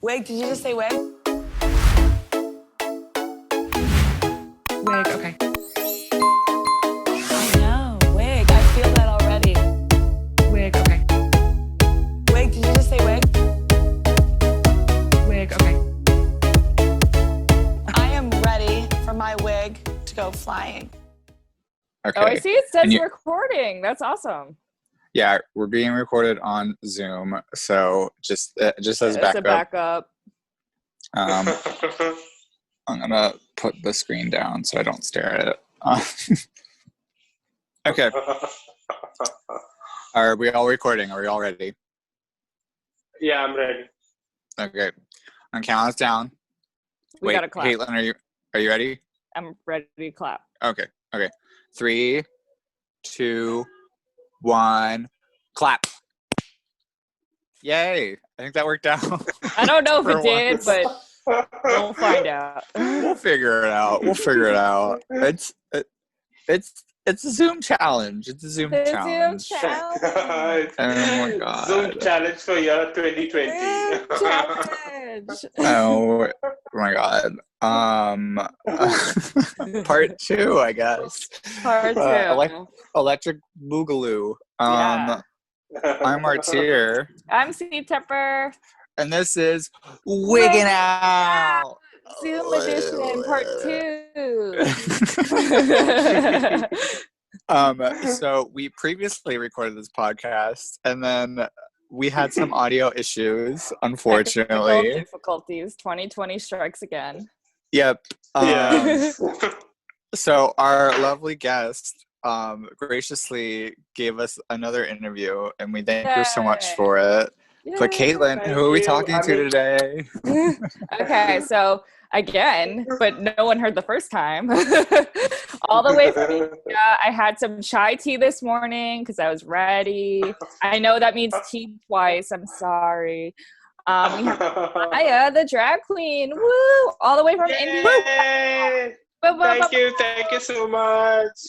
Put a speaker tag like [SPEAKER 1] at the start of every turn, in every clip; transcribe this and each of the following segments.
[SPEAKER 1] Wig, did you just say wig?
[SPEAKER 2] Wig, okay.
[SPEAKER 1] I know, wig. I feel that already.
[SPEAKER 2] Wig, okay.
[SPEAKER 1] Wig, did you just say wig?
[SPEAKER 2] Wig, okay.
[SPEAKER 1] I am ready for my wig to go flying.
[SPEAKER 3] Okay.
[SPEAKER 4] Oh, I see it says
[SPEAKER 3] And you-
[SPEAKER 4] recording. That's awesome.
[SPEAKER 3] Yeah, we're being recorded on Zoom, so just as
[SPEAKER 4] As a
[SPEAKER 3] backup,
[SPEAKER 4] backup.
[SPEAKER 3] I'm gonna put the screen down so I don't stare at it. Okay, are we all recording? Are we all ready?
[SPEAKER 5] Yeah, I'm ready.
[SPEAKER 3] Okay, I'm count us down.
[SPEAKER 4] We gotta clap.
[SPEAKER 3] Caitlin, are you ready?
[SPEAKER 4] I'm ready to clap.
[SPEAKER 3] Okay. 3, 2, 1, clap. Yay! I think that worked out.
[SPEAKER 4] I don't know if
[SPEAKER 3] For
[SPEAKER 4] it did,
[SPEAKER 3] once.
[SPEAKER 4] but we'll find out.
[SPEAKER 3] We'll figure it out. It's a Zoom challenge. It's a Zoom
[SPEAKER 4] The
[SPEAKER 3] challenge.
[SPEAKER 4] Zoom challenge.
[SPEAKER 3] Oh my god.
[SPEAKER 5] Zoom challenge for year 2020.
[SPEAKER 4] Zoom challenge.
[SPEAKER 3] Oh my god. Part 2, I guess.
[SPEAKER 4] Part 2.
[SPEAKER 3] Electric Boogaloo.
[SPEAKER 4] Yeah.
[SPEAKER 3] I'm Martyr,
[SPEAKER 4] I'm C Tepper.
[SPEAKER 3] and this is Wigging Out.
[SPEAKER 4] Zoom edition part 2.
[SPEAKER 3] So we previously recorded this podcast, and then we had some audio issues,
[SPEAKER 4] Technical
[SPEAKER 3] unfortunately.
[SPEAKER 4] difficulties. 2020 strikes again.
[SPEAKER 3] Yep.
[SPEAKER 5] Yeah.
[SPEAKER 3] So our lovely guest graciously gave us another interview, and we thank her so much
[SPEAKER 4] Yay.
[SPEAKER 3] for it. But
[SPEAKER 4] Yay.
[SPEAKER 3] Caitlin, who are we talking to today?
[SPEAKER 4] Okay, so again, but no one heard the first time. All the way from India, I had some chai tea this morning because I was ready. I know that means tea twice. I'm sorry. We have Maya, the drag queen. Woo! All the way from India.
[SPEAKER 5] Yay!
[SPEAKER 4] Woo, woo,
[SPEAKER 5] Thank
[SPEAKER 4] woo,
[SPEAKER 5] you so much.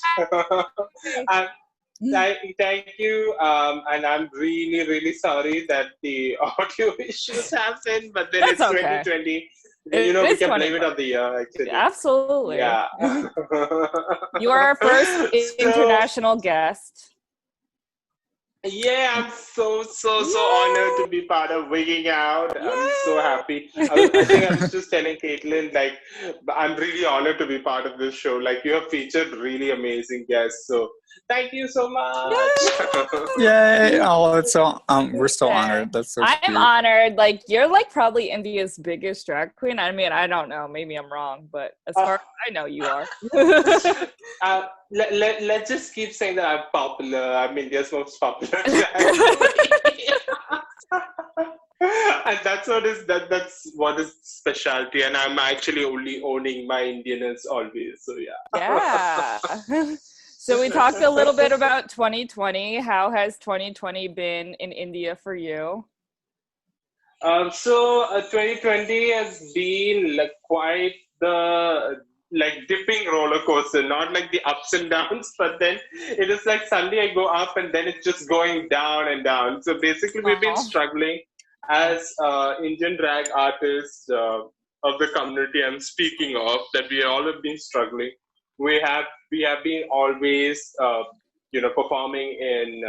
[SPEAKER 5] Thank you. And I'm really sorry that the audio issues happened, but then
[SPEAKER 4] That's
[SPEAKER 5] it's
[SPEAKER 4] okay.
[SPEAKER 5] 2020.
[SPEAKER 4] It
[SPEAKER 5] we
[SPEAKER 4] is
[SPEAKER 5] can blame it
[SPEAKER 4] 2020.
[SPEAKER 5] on the year, actually.
[SPEAKER 4] Absolutely.
[SPEAKER 5] Yeah.
[SPEAKER 4] You are our first international guest.
[SPEAKER 5] Yeah, I'm so honored to be part of Wigging Out. I'm so happy. I think I was just telling Caitlin, like, I'm really honored to be part of this show. Like, you have featured really amazing guests. So, thank you so much.
[SPEAKER 3] Yay! Oh, it's so we're so
[SPEAKER 4] Yeah.
[SPEAKER 3] honored. That's so
[SPEAKER 4] I'm
[SPEAKER 3] cute.
[SPEAKER 4] honored. Like, you're like probably India's biggest drag queen. I mean, I don't know. Maybe I'm wrong, but as far as I know, you are.
[SPEAKER 5] Let's just keep saying that I'm popular. I'm India's most popular. And that's what is specialty. And I'm actually only owning my Indianness always. So yeah.
[SPEAKER 4] Yeah. So we talked a little bit about 2020. How has 2020 been in India for you?
[SPEAKER 5] So 2020 has been like quite the dipping roller coaster, not like the ups and downs, but then it is like suddenly I go up and then it's just going down and down. So basically we've been struggling as Indian drag artists of the community I'm speaking of, that we all have been struggling. We have been always performing in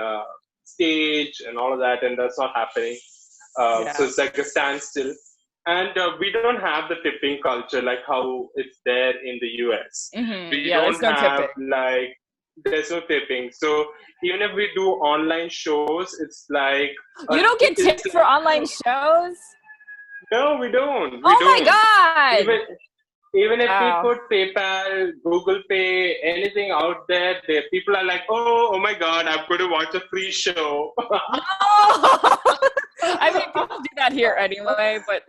[SPEAKER 5] stage and all of that, and that's not happening. So it's like a standstill. And we don't have the tipping culture like how it's there in the US.
[SPEAKER 4] Mm-hmm.
[SPEAKER 5] We
[SPEAKER 4] Yeah,
[SPEAKER 5] don't
[SPEAKER 4] there's no
[SPEAKER 5] have
[SPEAKER 4] tipping.
[SPEAKER 5] there's no tipping. So even if we do online shows, it's like
[SPEAKER 4] You don't get tipped for online shows?
[SPEAKER 5] No, we don't.
[SPEAKER 4] My God!
[SPEAKER 5] Even if
[SPEAKER 4] Wow.
[SPEAKER 5] we put PayPal, Google Pay, anything out there, people are like, oh my God, I'm going to watch a free show.
[SPEAKER 4] Oh! I mean, people do that here anyway, but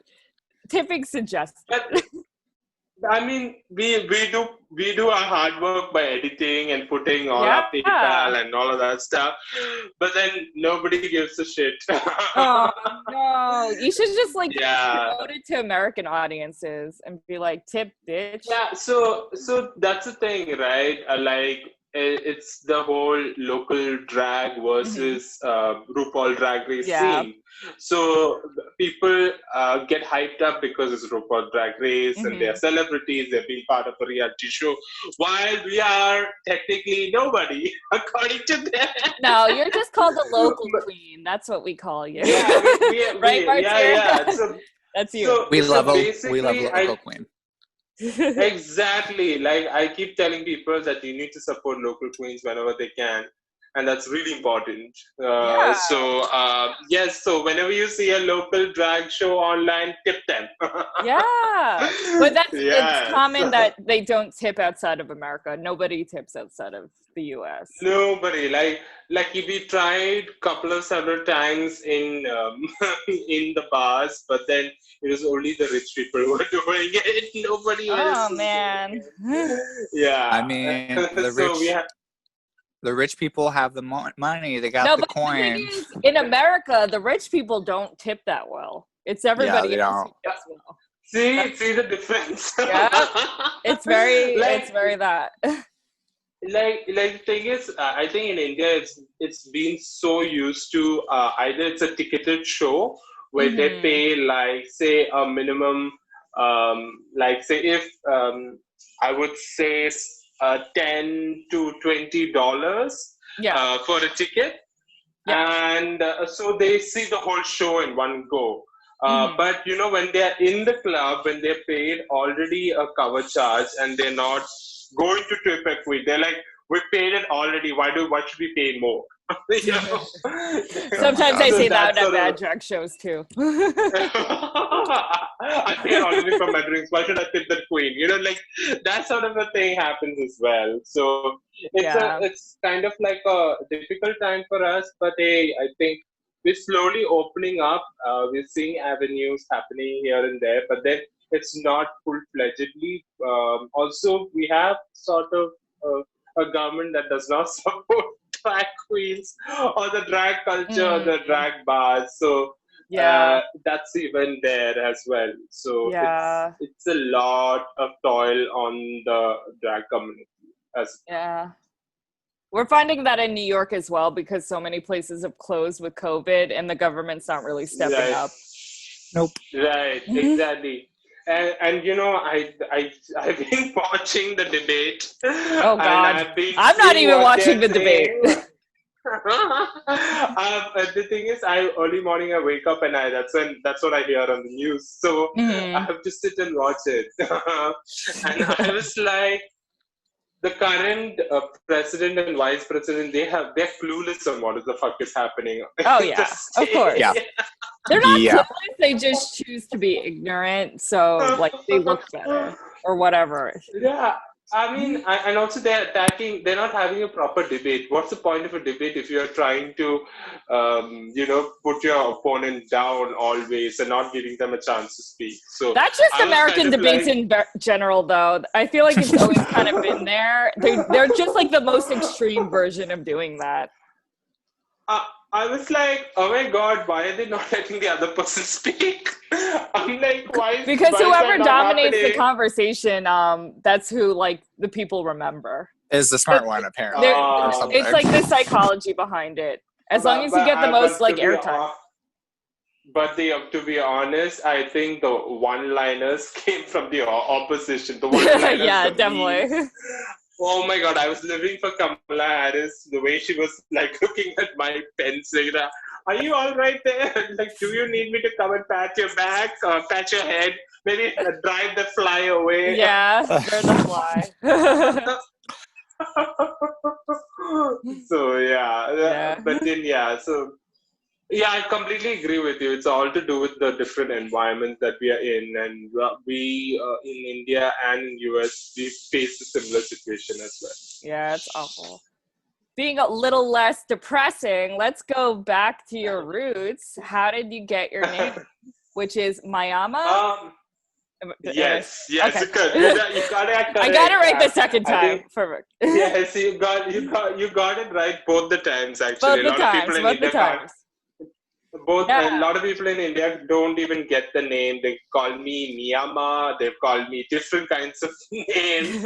[SPEAKER 4] tipping suggested.
[SPEAKER 5] But I mean, we do our hard work by editing and putting all our PayPal and all of that stuff, but then nobody gives a shit.
[SPEAKER 4] Oh no! You should just promote it to American audiences and be like, "Tip, bitch."
[SPEAKER 5] Yeah. So that's the thing, right? it's the whole local drag versus RuPaul Drag Race
[SPEAKER 4] Yeah.
[SPEAKER 5] scene. So people get hyped up because it's RuPaul Drag Race and they're celebrities, they're being part of a reality show, while we are technically nobody, according to them.
[SPEAKER 4] No, you're just called a local queen. That's what we call you.
[SPEAKER 5] Yeah,
[SPEAKER 4] Right, Martyr?
[SPEAKER 5] yeah. So,
[SPEAKER 4] That's you.
[SPEAKER 5] so,
[SPEAKER 3] We
[SPEAKER 5] so
[SPEAKER 3] love
[SPEAKER 5] basically,
[SPEAKER 3] local queen.
[SPEAKER 5] Exactly. Like I keep telling people that you need to support local queens whenever they can, and that's really important.
[SPEAKER 4] Yeah.
[SPEAKER 5] Yes. So whenever you see a local drag show online, tip them.
[SPEAKER 4] Yeah, but
[SPEAKER 5] Yes.
[SPEAKER 4] it's common that they don't tip outside of America. Nobody tips outside of the U.S.
[SPEAKER 5] Nobody like we tried several times in in the bars, but then it was only the rich people who were doing it. Nobody else.
[SPEAKER 4] Oh
[SPEAKER 5] was
[SPEAKER 4] man.
[SPEAKER 5] doing it. Yeah.
[SPEAKER 3] I mean, the rich people have the money. They got
[SPEAKER 4] No,
[SPEAKER 3] the
[SPEAKER 4] but the thing
[SPEAKER 3] coins.
[SPEAKER 4] is, in America, the rich people don't tip that well. It's everybody
[SPEAKER 3] they
[SPEAKER 4] else
[SPEAKER 3] don't.
[SPEAKER 4] who tips well.
[SPEAKER 5] See the difference.
[SPEAKER 4] Yeah. It's very that.
[SPEAKER 5] Like the thing is, I think in India it's been so used to either it's a ticketed show where they pay like say a minimum, like say if I would say $10 to $20
[SPEAKER 4] Yeah.
[SPEAKER 5] for a ticket, and so they see the whole show in one go. But you know, when they're in the club, when they're paid already a cover charge and they're not going to tip a queen, they're like, we paid it already. Why should we pay more? You know?
[SPEAKER 4] Sometimes I
[SPEAKER 5] So
[SPEAKER 4] say that
[SPEAKER 5] that's
[SPEAKER 4] at bad drag shows too.
[SPEAKER 5] I paid already for my drinks. Why should I tip the queen? You know, like that sort of a thing happens as well. So it's kind of like a difficult time for us. But hey, I think we're slowly opening up. We're seeing avenues happening here and there, but then it's not full-fledgedly. Also, we have sort of a government that does not support drag queens or the drag culture or the drag bars. So that's even there as well. So it's a lot of toil on the drag community.
[SPEAKER 4] We're finding that in New York as well because so many places have closed with COVID and the government's not really stepping up.
[SPEAKER 3] Nope.
[SPEAKER 5] Right, exactly. And you know, I've been watching the debate.
[SPEAKER 4] Oh God, I'm not even watching the debate.
[SPEAKER 5] The thing is, early morning I wake up and that's what I hear on the news. So I have to sit and watch it. And I was like, the current president and vice president, they're clueless on what the fuck is happening.
[SPEAKER 4] Oh yeah, of course.
[SPEAKER 3] Yeah.
[SPEAKER 4] They're not clueless, they just choose to be ignorant, so like they look better or whatever.
[SPEAKER 5] Yeah, I mean, and also they're not having a proper debate. What's the point of a debate if you're trying to, put your opponent down always and not giving them a chance to speak? So
[SPEAKER 4] that's just American debates in general, though. I feel like it's always kind of been there. They're just like the most extreme version of doing that.
[SPEAKER 5] I was like, oh my God, why are they not letting the other person speak? I'm like, why?
[SPEAKER 4] Because whoever dominates the conversation, that's who like the people remember.
[SPEAKER 3] Is the smart one apparently?
[SPEAKER 4] It's like the psychology behind it. As long as you get the most like airtime.
[SPEAKER 5] But to be honest, I think the one-liners came from the opposition. The one-liners.
[SPEAKER 4] Yeah, definitely.
[SPEAKER 5] Oh my God, I was living for Kamala Harris. The way she was like looking at my pens, like, are you all right there? Like, do you need me to come and pat your back or pat your head? Maybe drive the fly away.
[SPEAKER 4] Yeah, there's a fly.
[SPEAKER 5] So but then I completely agree with you. It's all to do with the different environments that we are in, and we in India and in US we face a similar situation as well.
[SPEAKER 4] Yeah, it's awful. Being a little less depressing, let's go back to your roots. How did you get your name, which is Mayama?
[SPEAKER 5] Yes,
[SPEAKER 4] okay.
[SPEAKER 5] Good. You got it correct.
[SPEAKER 4] I got it right the second time. Perfect.
[SPEAKER 5] Yes, you got it right both the times. Actually,
[SPEAKER 4] Both the times.
[SPEAKER 5] Both a
[SPEAKER 4] Yeah.
[SPEAKER 5] lot of people in India don't even get the name. They call me Miyama. They've called me different kinds of names,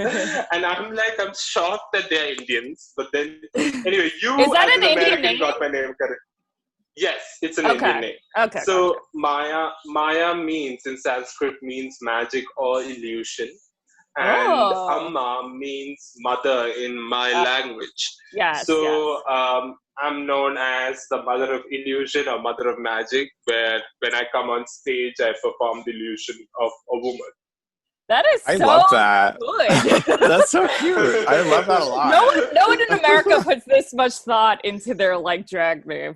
[SPEAKER 5] and I'm like, I'm shocked that they're Indians. But then, anyway, you
[SPEAKER 4] Is that
[SPEAKER 5] as
[SPEAKER 4] an
[SPEAKER 5] an
[SPEAKER 4] Indian
[SPEAKER 5] American
[SPEAKER 4] name?
[SPEAKER 5] got my name correct. Yes, it's an Indian
[SPEAKER 4] Okay.
[SPEAKER 5] name.
[SPEAKER 4] Okay.
[SPEAKER 5] So
[SPEAKER 4] gotcha.
[SPEAKER 5] Maya means in Sanskrit means magic or illusion, and
[SPEAKER 4] Oh.
[SPEAKER 5] Amma means mother in my language.
[SPEAKER 4] Yes.
[SPEAKER 5] So
[SPEAKER 4] Yes.
[SPEAKER 5] I'm known as the mother of illusion or mother of magic, where when I come on stage, I perform the illusion of a woman.
[SPEAKER 4] That is
[SPEAKER 3] I
[SPEAKER 4] so
[SPEAKER 3] love that.
[SPEAKER 4] good.
[SPEAKER 3] That's so cute. I love that a lot.
[SPEAKER 4] No one in America puts this much thought into their like drag name.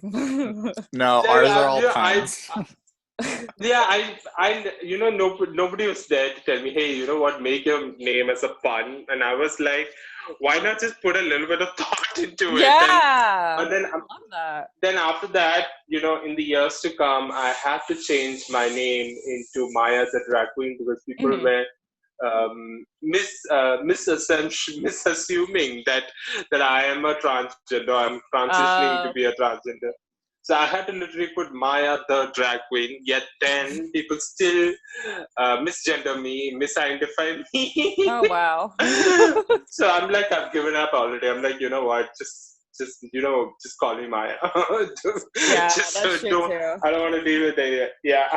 [SPEAKER 3] No, ours are all
[SPEAKER 5] Yeah,
[SPEAKER 3] puns.
[SPEAKER 5] Yeah, nobody was there to tell me, hey, you know what, make your name as a pun. And I was like, why not just put a little bit of thought into it?
[SPEAKER 4] Yeah.
[SPEAKER 5] But then,
[SPEAKER 4] I love that.
[SPEAKER 5] then after that, in the years to come, I had to change my name into Maya the Drag Queen because people
[SPEAKER 4] Mhm.
[SPEAKER 5] were misassuming that I am a transgender. I'm transitioning to be a transgender. So I had to literally put Maya the drag queen, yet then people still misgender me, misidentify me.
[SPEAKER 4] Oh wow.
[SPEAKER 5] So I'm like, I've given up already. I'm like, you know what, just call me Maya.
[SPEAKER 4] Yeah,
[SPEAKER 5] Just
[SPEAKER 4] that's true too.
[SPEAKER 5] I don't want to deal with it. Yeah.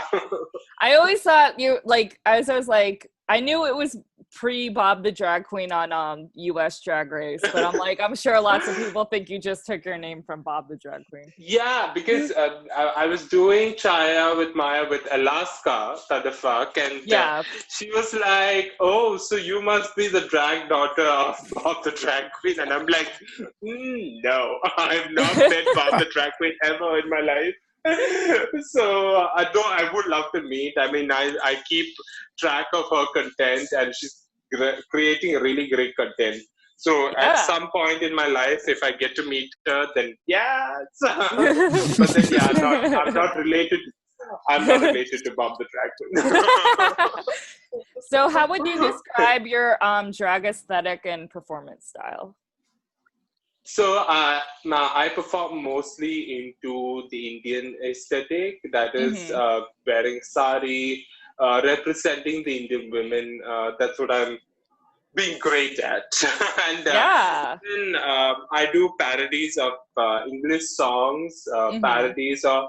[SPEAKER 4] I always thought you like as I was like I knew it was pre Bob the Drag Queen on US Drag Race, but I'm sure lots of people think you just took your name from Bob the Drag Queen.
[SPEAKER 5] Yeah, because I was doing Chaya with Maya with Alaska, Tadafak, and she was like, oh, so you must be the drag daughter of Bob the Drag Queen. And I'm like, no, I've not met Bob the Drag Queen ever in my life. So I would love to meet. I mean, I keep track of her content, and she's creating really great content. So at some point in my life, if I get to meet her, then yes. But then I'm not related. I'm not related to Bob the Drag Queen.
[SPEAKER 4] So how would you describe your drag aesthetic and performance style?
[SPEAKER 5] So now I perform mostly into the Indian aesthetic. That is wearing sari, representing the Indian women. That's what I'm being great at. And then I do parodies of English songs, parodies of,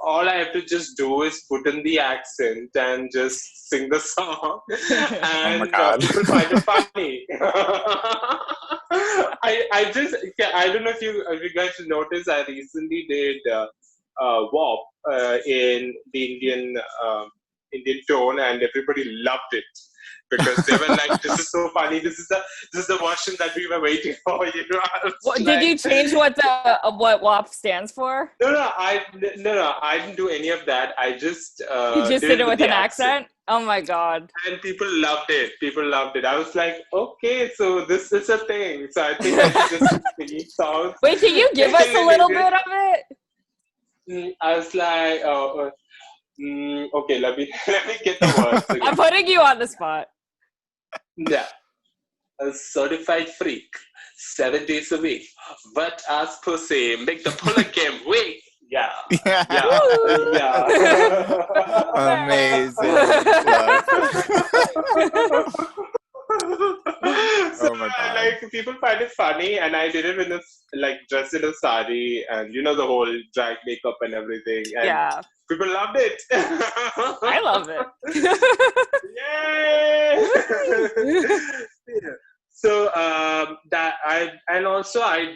[SPEAKER 5] all I have to just do is put in the accent and just sing the song. And people find it funny. I don't know if you guys noticed, I recently did WAP in the Indian tone, and everybody loved it. Because they were like, "This is so funny. This is the version that we were waiting for."
[SPEAKER 4] Did you change what WAP stands for?
[SPEAKER 5] No, I didn't do any of that. I just
[SPEAKER 4] you just did it with an accent. Oh my god!
[SPEAKER 5] And people loved it. I was like, okay, so this is a thing. So I think I should just sing songs.
[SPEAKER 4] Wait, can you give us a little bit of it?
[SPEAKER 5] I was like, okay, let me get the words. Okay.
[SPEAKER 4] I'm putting you on the spot.
[SPEAKER 5] Yeah. A certified freak, 7 days a week. But as per se, make the puller game wait. Yeah.
[SPEAKER 3] Amazing.
[SPEAKER 5] So, oh my God. Like, people find it funny, and I did it in dressed in a sari, and the whole drag makeup and everything. And people loved it.
[SPEAKER 4] I love it.
[SPEAKER 5] Yay! So I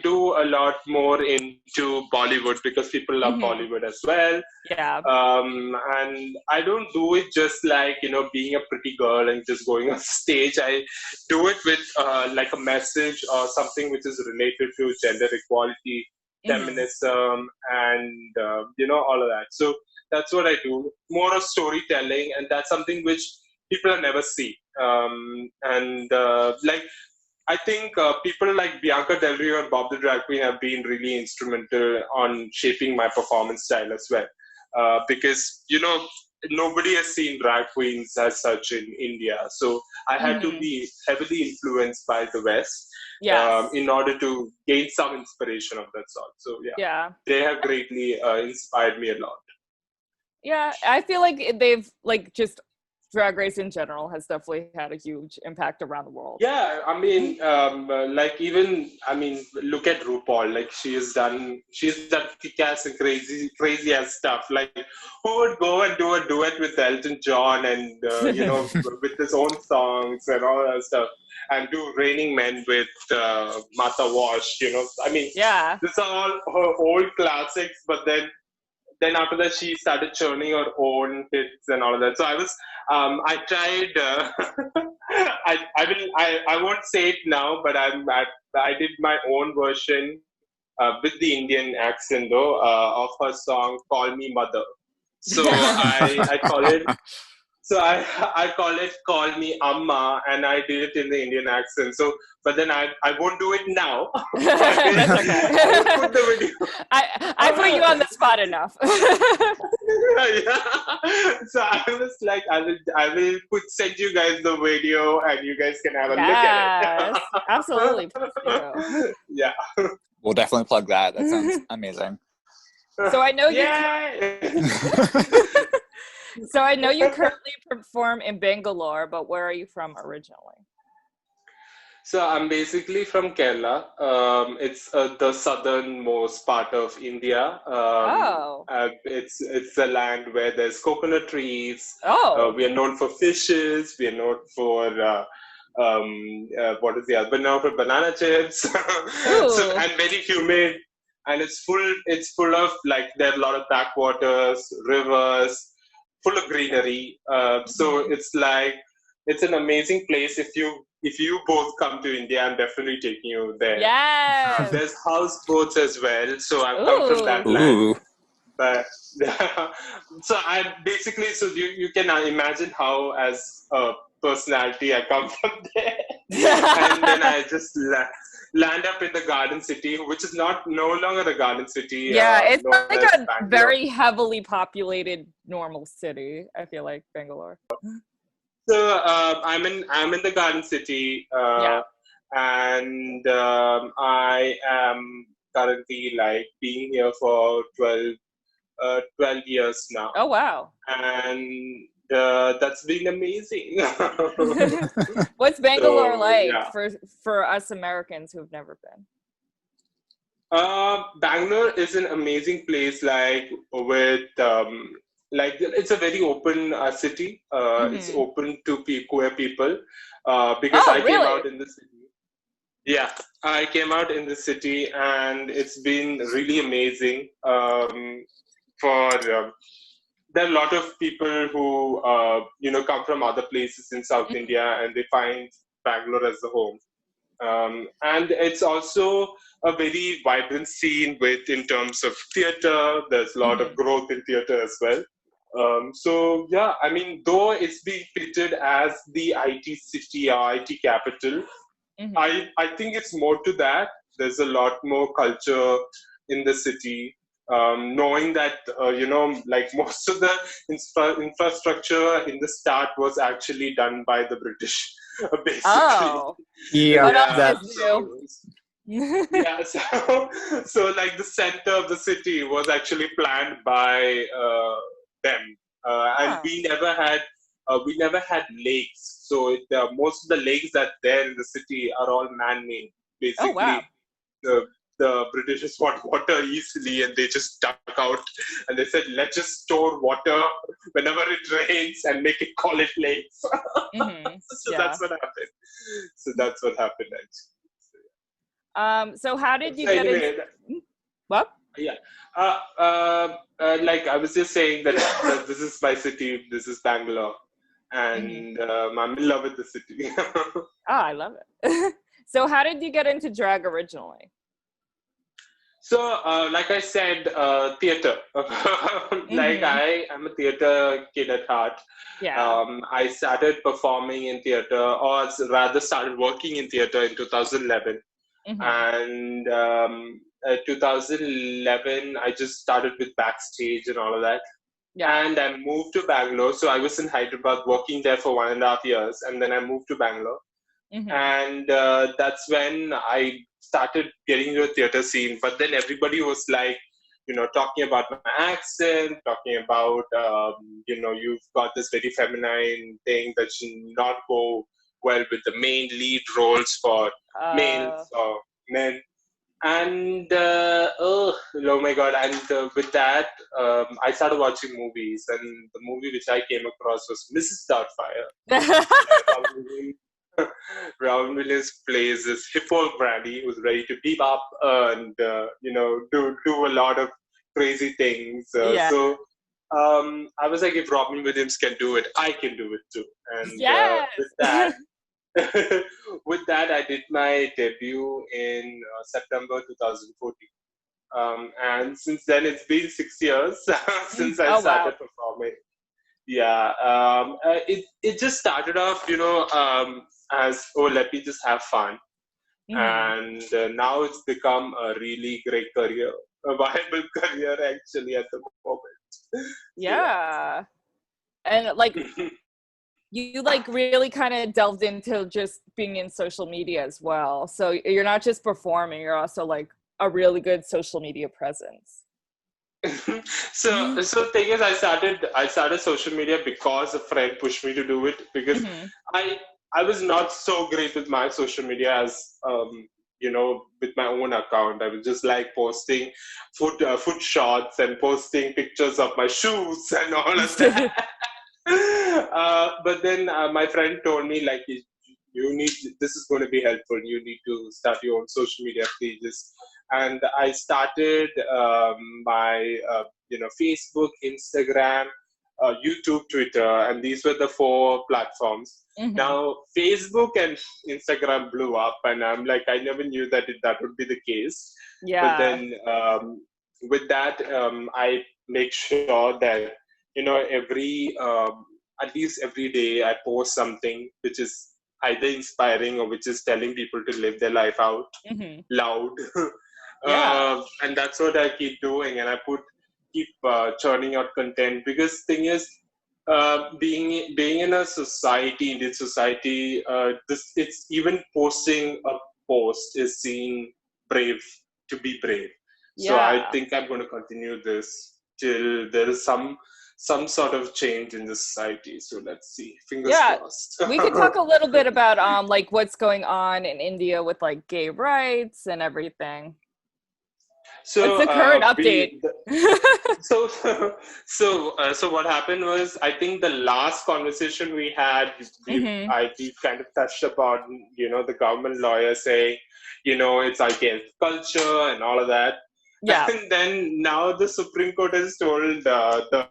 [SPEAKER 5] do a lot more into Bollywood because people love Bollywood as well.
[SPEAKER 4] Yeah.
[SPEAKER 5] And I don't do it just like, being a pretty girl and just going on stage. I do it with like a message or something which is related to gender equality, feminism, and, all of that. So that's what I do. More of storytelling, and that's something which people have never seen. I think people like Bianca Del Rio and Bob the Drag Queen have been really instrumental on shaping my performance style as well. Because, nobody has seen drag queens as such in India. So I had to be heavily influenced by the West.
[SPEAKER 4] Yes.
[SPEAKER 5] in order to gain some inspiration of that sort. So yeah,
[SPEAKER 4] Yeah.
[SPEAKER 5] they have greatly inspired me a lot.
[SPEAKER 4] Yeah, I feel like they've like just Drag Race in general has definitely had a huge impact around the world.
[SPEAKER 5] Yeah, I mean, like even look at RuPaul. Like she's done kick-ass and crazy ass stuff. Like who would go and do a duet with Elton John and with his own songs and all that stuff, and do Raining Men with Martha Wash. I mean,
[SPEAKER 4] Yeah.
[SPEAKER 5] these are all her old classics. But then after that, she started churning her own hits and all of that. So I tried. I won't say it now, but I did my own version with the Indian accent though of her song "Call Me Mother." So I call it. So I call it "Call Me Amma," and I did it in the Indian accent. So, but then I won't do it now.
[SPEAKER 4] That's okay.
[SPEAKER 5] I will put the video.
[SPEAKER 4] I put you on the spot enough.
[SPEAKER 5] Yeah. So I was like, I will send you guys the video, and you guys can have a look at
[SPEAKER 4] Yes,
[SPEAKER 5] it.
[SPEAKER 4] absolutely. Please do.
[SPEAKER 5] Yeah.
[SPEAKER 3] We'll definitely plug that. That sounds amazing.
[SPEAKER 4] So I know
[SPEAKER 5] Yeah.
[SPEAKER 4] So I know you currently perform in Bangalore, but where are you from originally?
[SPEAKER 5] So I'm basically from Kerala. It's the southernmost part of India. It's a land where there's coconut trees. We are known for fishes. We are known for what is the other? We're known for banana chips. And very humid. And it's full of like there are a lot of backwaters, rivers, full of greenery. So it's an amazing place. If you both come to India, I'm definitely taking you there.
[SPEAKER 4] Yes.
[SPEAKER 5] There's houseboats as well, so I've come from that land.
[SPEAKER 3] Ooh.
[SPEAKER 5] But so I'm basically, so you can imagine how as a personality I come from there, and then I just land up in the Garden City, which is no longer a Garden City.
[SPEAKER 4] Yeah, it's
[SPEAKER 5] known
[SPEAKER 4] like
[SPEAKER 5] as
[SPEAKER 4] a
[SPEAKER 5] Bangalore.
[SPEAKER 4] very heavily populated normal city. I feel like Bangalore.
[SPEAKER 5] So I'm in the Garden City, and I am currently like being here for 12 years now.
[SPEAKER 4] Oh wow!
[SPEAKER 5] And that's been amazing.
[SPEAKER 4] What's Bangalore
[SPEAKER 5] So,
[SPEAKER 4] like
[SPEAKER 5] yeah.
[SPEAKER 4] for us Americans who've never been?
[SPEAKER 5] Bangalore is an amazing place, like with like it's a very open city. It's open to queer people because I came out in the city. Yeah, I came out in the city, and it's been really amazing. There are a lot of people who come from other places in South India, and they find Bangalore as a home. And it's also a very vibrant scene in terms of theater. There's a lot of growth in theater as well. So yeah, I mean, though it's being pitted as the IT city or IT capital, I think it's more to that. There's a lot more culture in the city. Knowing that like most of the infrastructure in the start was actually done by the British, basically.
[SPEAKER 4] Oh,
[SPEAKER 3] Yeah,
[SPEAKER 4] what else
[SPEAKER 3] that-
[SPEAKER 4] is new?
[SPEAKER 5] Yeah, so like the center of the city was actually planned by them, and we never had lakes. So most of the lakes that there in the city are all man-made. Basically,
[SPEAKER 4] wow.
[SPEAKER 5] The British just want water easily, and they just dug out, and they said, let's just store water whenever it rains and make it call it lakes. That's what happened. So that's what happened actually.
[SPEAKER 4] So how did you get into what?
[SPEAKER 5] Yeah. Like I was just saying that this is my city, this is Bangalore, and I'm in love with the city.
[SPEAKER 4] Oh, I love it. So how did you get into drag originally?
[SPEAKER 5] So, like I said, theater. Like I am a theater kid at heart.
[SPEAKER 4] Yeah.
[SPEAKER 5] I started performing in theater, or rather started working in theater in 2011. And 2011, I just started with backstage and all of that. Yeah. And I moved to Bangalore. So I was in Hyderabad working there for 1.5 years. And then I moved to Bangalore. And that's when I started getting into the theater scene. But then everybody was like, talking about my accent, talking about, you've got this very feminine thing that should not go well with the main lead roles for males or men. And oh my god! And with that, I started watching movies, and the movie which I came across was Mrs. Doubtfire. Robin Williams plays this hippo granny who's ready to beat up and do a lot of crazy things. So I was like, if Robin Williams can do it, I can do it too. And with that. With that, I did my debut in September 2014. And since then, it's been 6 years since I started performing. Yeah, it just started off, as, let me just have fun. And now it's become a really great career, a viable career actually at the moment.
[SPEAKER 4] Yeah. And like, you like really kind of delved into just being in social media as well. So you're not just performing, you're also like a really good social media presence.
[SPEAKER 5] So thing is, I started social media because a friend pushed me to do it, because I was not so great with my social media as with my own account. I was just like posting foot shots and posting pictures of my shoes and all of that. But then my friend told me, like, this is going to be helpful. You need to start your own social media pages. And I started my Facebook, Instagram, YouTube, Twitter, and these were the 4 platforms. Now Facebook and Instagram blew up, and I'm like, I never knew that would be the case. But then with that, I make sure that at least every day I post something which is either inspiring or which is telling people to live their life out loud. And that's what I keep doing, and I keep churning out content, because thing is, being in a society, Indian society, it's even posting a post is seen to be brave. So I think I'm going to continue this till there is some sort of change in the society. So let's see. Fingers crossed.
[SPEAKER 4] We could talk a little bit about like what's going on in India with like gay rights and everything.
[SPEAKER 5] So
[SPEAKER 4] what's the current update?
[SPEAKER 5] So what happened was, I think the last conversation we had, we kind of touched upon, the government lawyer saying, it's against culture and all of that. Yeah. And then now the Supreme Court has told the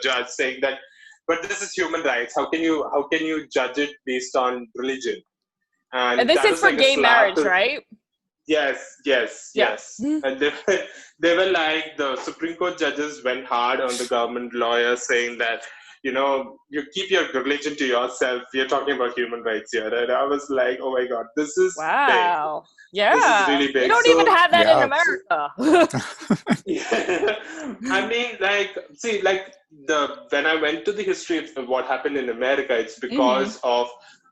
[SPEAKER 5] judge, saying that, but this is human rights. How can you judge it based on religion?
[SPEAKER 4] And this is for gay marriage, right?
[SPEAKER 5] Yes. And they were like, the Supreme Court judges went hard on the government lawyer, saying that, you keep your religion to yourself. We're talking about human rights here. And I was like, oh my God, this is
[SPEAKER 4] wow.
[SPEAKER 5] big.
[SPEAKER 4] Yeah.
[SPEAKER 5] This is really big.
[SPEAKER 4] You don't even have that in America.
[SPEAKER 5] I mean, when I went to the history of what happened in America, it's because of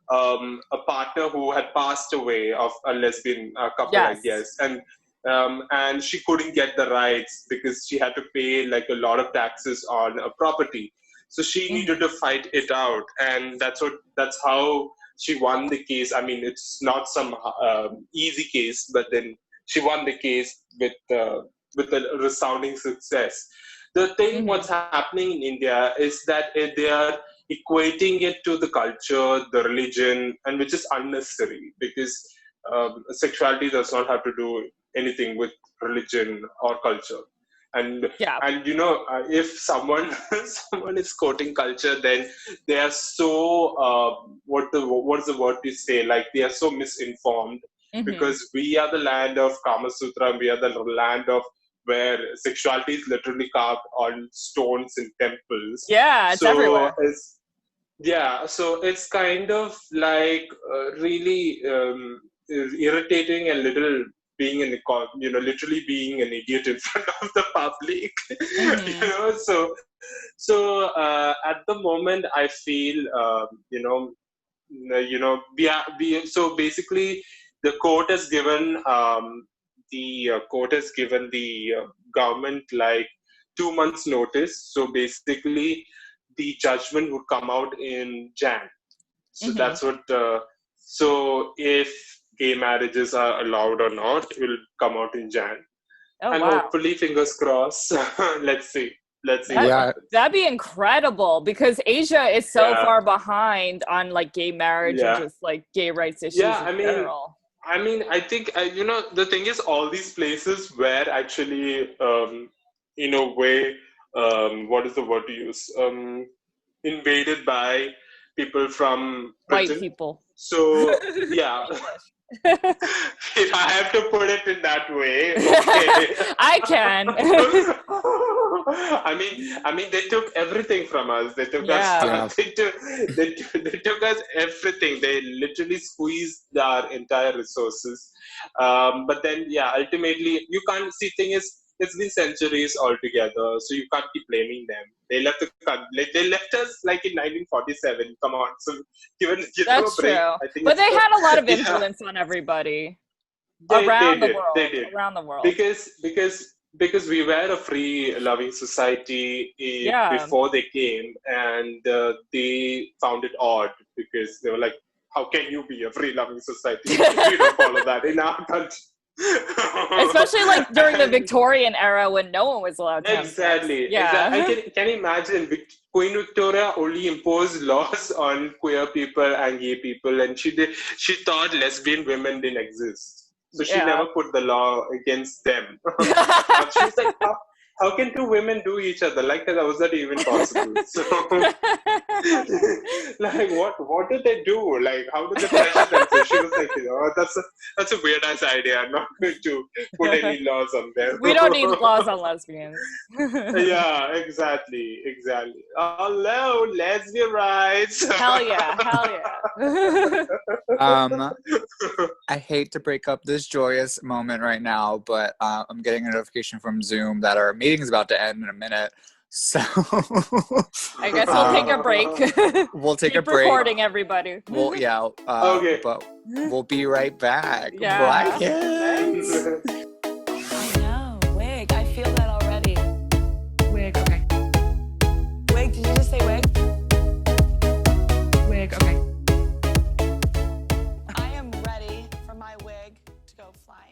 [SPEAKER 5] a partner who had passed away, of a lesbian couple, I guess, and she couldn't get the rights because she had to pay like a lot of taxes on a property. So she needed to fight it out, and that's how she won the case. I mean, it's not some easy case, but then she won the case with a resounding success. The thing what's happening in India is that they are equating it to the culture, the religion, and which is unnecessary, because sexuality does not have to do anything with religion or culture. And if someone is quoting culture, then they are so what is the word to say? Like, they are so misinformed, because we are the land of Kama Sutra, and we are the land of where sexuality is literally carved on stones in temples.
[SPEAKER 4] Yeah, it's everywhere.
[SPEAKER 5] So it's kind of like really irritating and literally being an idiot in front of the public. So at the moment, I feel so basically the court has given the government like 2 months notice. So basically the judgment would come out in Jan. So that's what. So if gay marriages are allowed or not, it will come out in Jan.
[SPEAKER 4] Oh,
[SPEAKER 5] And
[SPEAKER 4] wow.
[SPEAKER 5] hopefully, fingers crossed. Let's see. Let's see.
[SPEAKER 3] Yeah.
[SPEAKER 4] That'd be incredible because Asia is so
[SPEAKER 5] Yeah.
[SPEAKER 4] far behind on like gay marriage
[SPEAKER 5] Yeah.
[SPEAKER 4] and just like gay rights issues
[SPEAKER 5] Yeah,
[SPEAKER 4] in general.
[SPEAKER 5] I think the thing is, all these places were actually, in a way, what is the word to use? Invaded by people from
[SPEAKER 4] White
[SPEAKER 5] Britain.
[SPEAKER 4] people.
[SPEAKER 5] So yeah, if I have to put it in that way, okay.
[SPEAKER 4] I can.
[SPEAKER 5] I mean, they took everything from us. They took
[SPEAKER 4] Yeah.
[SPEAKER 5] us. They took us everything. They literally squeezed our entire resources. But then, yeah, ultimately, you can't see. Thing is, it's been centuries altogether, so you can't keep blaming them. They left they left us like in 1947. Come on, so give them
[SPEAKER 4] That's
[SPEAKER 5] a break.
[SPEAKER 4] true.
[SPEAKER 5] I think
[SPEAKER 4] But they had a lot of
[SPEAKER 5] yeah.
[SPEAKER 4] influence on everybody
[SPEAKER 5] They
[SPEAKER 4] around the
[SPEAKER 5] did.
[SPEAKER 4] world.
[SPEAKER 5] They did.
[SPEAKER 4] Around the world.
[SPEAKER 5] Because we were a free loving society
[SPEAKER 4] Yeah.
[SPEAKER 5] before they came, and they found it odd because they were like, how can you be a free loving society? We don't follow that in our country.
[SPEAKER 4] Especially like during the Victorian era when no one was allowed to have sex.
[SPEAKER 5] Exactly.
[SPEAKER 4] Yeah.
[SPEAKER 5] I can imagine Queen Victoria only imposed laws on queer people and gay people, and she thought lesbian women didn't exist. So she
[SPEAKER 4] Yeah.
[SPEAKER 5] never put the law against them. She's like, how can two women do each other? Like, how was that even possible? So, like, what did they do? Like, how did they pressure them? So she was like, that's a weird ass idea. I'm not going to put any laws on them.
[SPEAKER 4] We don't need laws on lesbians.
[SPEAKER 5] Yeah, exactly. Hello, lesbian rights.
[SPEAKER 4] Hell yeah.
[SPEAKER 3] I hate to break up this joyous moment right now, but I'm getting a notification from Zoom that our meeting's about to end in a minute. So
[SPEAKER 4] I guess we'll take a break.
[SPEAKER 3] We'll take
[SPEAKER 4] Keep
[SPEAKER 3] a break.
[SPEAKER 4] recording, everybody.
[SPEAKER 3] Well, yeah.
[SPEAKER 5] Okay.
[SPEAKER 3] But we'll be right back.
[SPEAKER 4] Yeah.
[SPEAKER 3] Bye, kids.
[SPEAKER 1] I know. Wig. I feel that already.
[SPEAKER 2] Wig, okay.
[SPEAKER 1] Wig. Did you just say wig?
[SPEAKER 2] Wig, okay.
[SPEAKER 1] I am ready for my wig to go flying.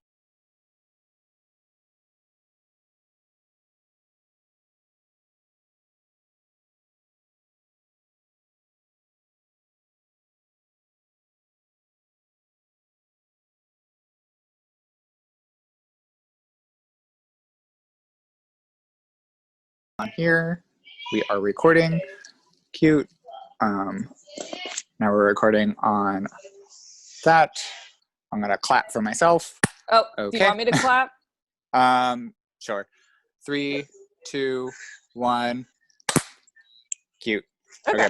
[SPEAKER 3] On here, we are recording. Cute. Now we're recording on that. I'm gonna clap for myself.
[SPEAKER 4] Oh, do
[SPEAKER 3] Okay.
[SPEAKER 4] you want me to clap?
[SPEAKER 3] Sure. 3, 2, 1. Cute.
[SPEAKER 4] Okay.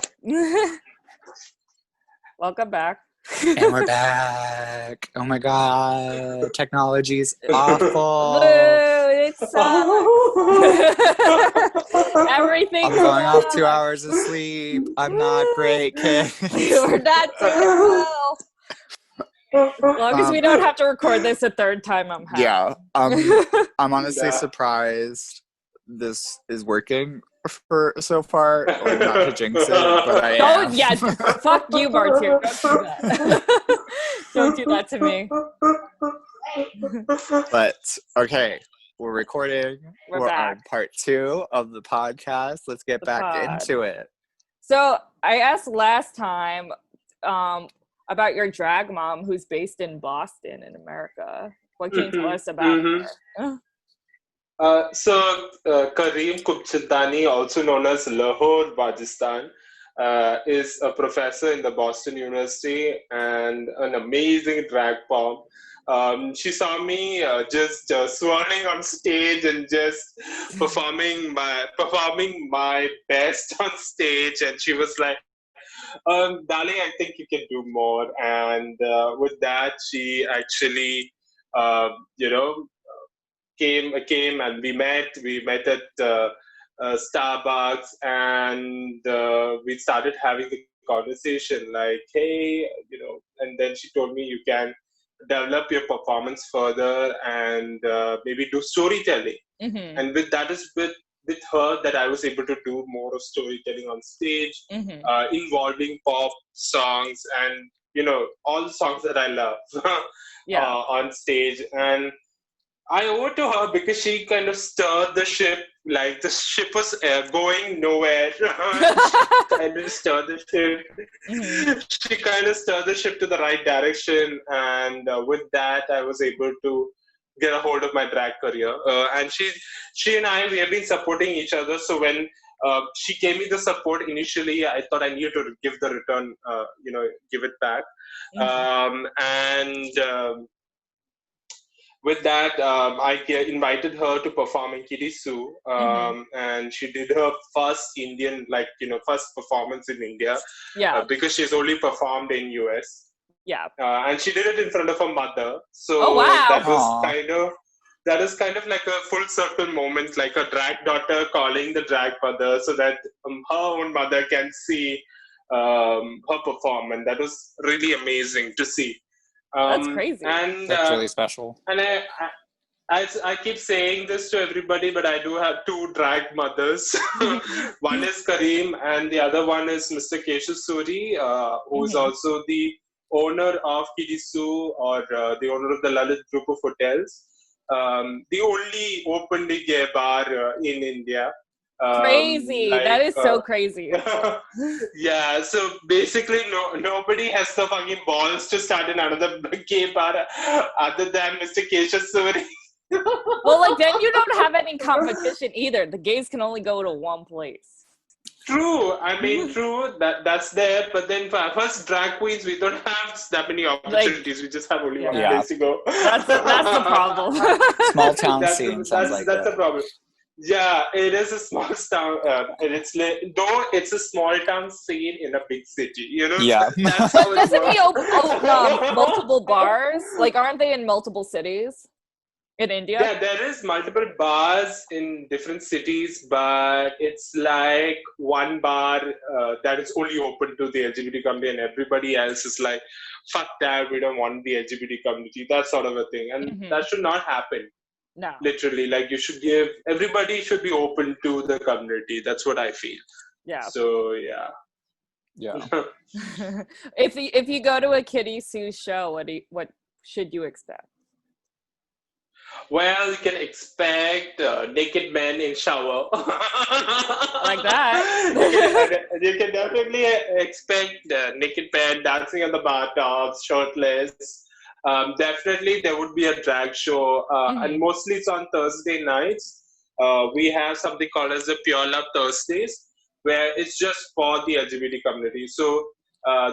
[SPEAKER 4] Welcome back.
[SPEAKER 3] And we're back. Oh my god. Technology's awful.
[SPEAKER 4] Boo, it sucks. Everything.
[SPEAKER 3] I'm going off 2 hours of sleep. I'm not great, kid.
[SPEAKER 4] We're not doing well. As long as we don't have to record this a third time, I'm happy.
[SPEAKER 3] Yeah. I'm honestly surprised this is working for so far. Like, not to jinx it, but I am.
[SPEAKER 4] Oh, yeah. Fuck you, Martyr. Don't do that. Don't do that to me.
[SPEAKER 3] But okay, we're recording.
[SPEAKER 4] We're back.
[SPEAKER 3] on part 2 of the podcast. Let's get
[SPEAKER 4] The
[SPEAKER 3] back
[SPEAKER 4] pod.
[SPEAKER 3] into it.
[SPEAKER 4] So I asked last time about your drag mom who's based in Boston in America. What can you tell us about her?
[SPEAKER 5] So Kareem Kubchitani, also known as Lahore, Rajasthan, is a professor in the Boston University and an amazing drag pom. She saw me just swirling on stage and just performing my best on stage, and she was like, "Darling, I think you can do more." And with that, she actually, came and we met at Starbucks, and we started having the conversation like, hey, and then she told me you can develop your performance further and maybe do storytelling.
[SPEAKER 4] Mm-hmm.
[SPEAKER 5] And with her that I was able to do more of storytelling on stage, involving pop songs and all the songs that I love on stage. And I owe it to her because she kind of stirred the ship. Like the ship was going nowhere. She kind of stirred the ship. She kind of stirred the ship to the right direction, and with that, I was able to get a hold of my drag career. And she and I, we have been supporting each other. So when she gave me the support initially, I thought I needed to give the return, give it back. With that, I invited her to perform in Kitty Sue, and she did her first first performance in India. Because she's only performed in US. And she did it in front of her mother. So that is kind of like a full circle moment, like a drag daughter calling the drag mother, so that her own mother can see her perform, and that was really amazing to see.
[SPEAKER 4] That's crazy.
[SPEAKER 5] And
[SPEAKER 3] that's really special.
[SPEAKER 5] And I keep saying this to everybody, but I do have two drag mothers. One is Kareem, and the other one is Mr. Keshav Suri, who is also the owner of Kitty Sue, or the owner of the Lalit Group of Hotels, the only openly gay bar in India.
[SPEAKER 4] Crazy. That is so crazy.
[SPEAKER 5] Yeah, so basically nobody has the fucking balls to start another gay bar other than Mr. Keshav Suri.
[SPEAKER 4] Well, like, then you don't have any competition either. The gays can only go to one place.
[SPEAKER 5] True. I mean, true. That's there. But then for us drag queens, we don't have that many opportunities. We just have only one place to go.
[SPEAKER 4] That's the problem.
[SPEAKER 3] Small town scene sounds like
[SPEAKER 5] that's
[SPEAKER 3] that.
[SPEAKER 5] the problem. Yeah, it is a small town. Though it's a small town scene in a big city,
[SPEAKER 3] Yeah.
[SPEAKER 5] That's how it
[SPEAKER 4] Doesn't he
[SPEAKER 5] works.
[SPEAKER 4] multiple bars? Like, aren't they in multiple cities in India?
[SPEAKER 5] Yeah, there is multiple bars in different cities, but it's like one bar that is only open to the LGBT community, and everybody else is like, fuck that, we don't want the LGBT community, that sort of a thing. And that should not happen.
[SPEAKER 4] No.
[SPEAKER 5] Literally, like everybody should be open to the community. That's what I feel.
[SPEAKER 4] Yeah.
[SPEAKER 5] So, yeah.
[SPEAKER 3] Yeah.
[SPEAKER 4] If you go to a Kitty Sue show, what should you expect?
[SPEAKER 5] Well, you can expect naked men in shower.
[SPEAKER 4] Like that.
[SPEAKER 5] You can definitely expect naked men dancing on the bathtubs, shirtless. Definitely, there would be a drag show, and mostly it's on Thursday nights. We have something called as the Pure Love Thursdays, where it's just for the LGBT community. So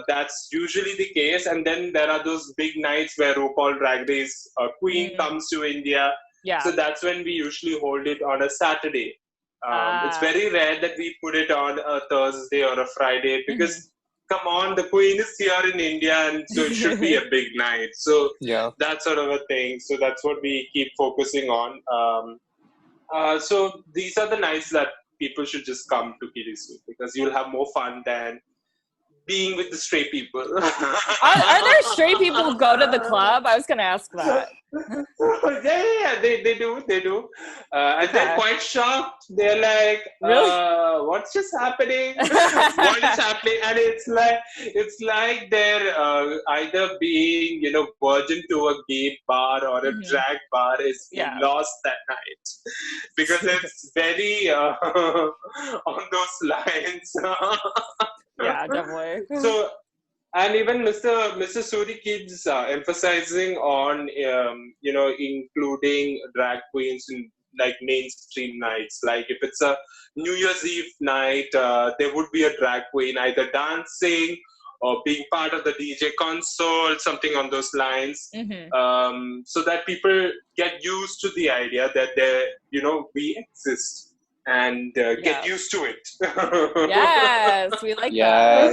[SPEAKER 5] that's usually the case. And then there are those big nights where RuPaul Drag Race Queen comes to India.
[SPEAKER 4] Yeah.
[SPEAKER 5] So that's when we usually hold it on a Saturday. It's very rare that we put it on a Thursday or a Friday because, come on, the Queen is here in India, and so it should be a big night. So that sort of a thing. So that's what we keep focusing on. So these are the nights that people should just come to Kitty Sue because you'll have more fun than being with the straight people.
[SPEAKER 4] Are there straight people who go to the club? I was going to ask that.
[SPEAKER 5] Yeah, they do. And they're quite shocked. They're like,
[SPEAKER 4] really?
[SPEAKER 5] What's just happening? What is happening? And it's like they're either being, virgin to a gay bar or a drag bar is lost that night. Because it's very on those lines.
[SPEAKER 4] Yeah, definitely.
[SPEAKER 5] So, and even Mr. Suri keeps emphasizing on, including drag queens in like mainstream nights. Like if it's a New Year's Eve night, there would be a drag queen either dancing or being part of the DJ console, something on those lines, so that people get used to the idea that we exist. And get used to it.
[SPEAKER 4] Yes, we like that.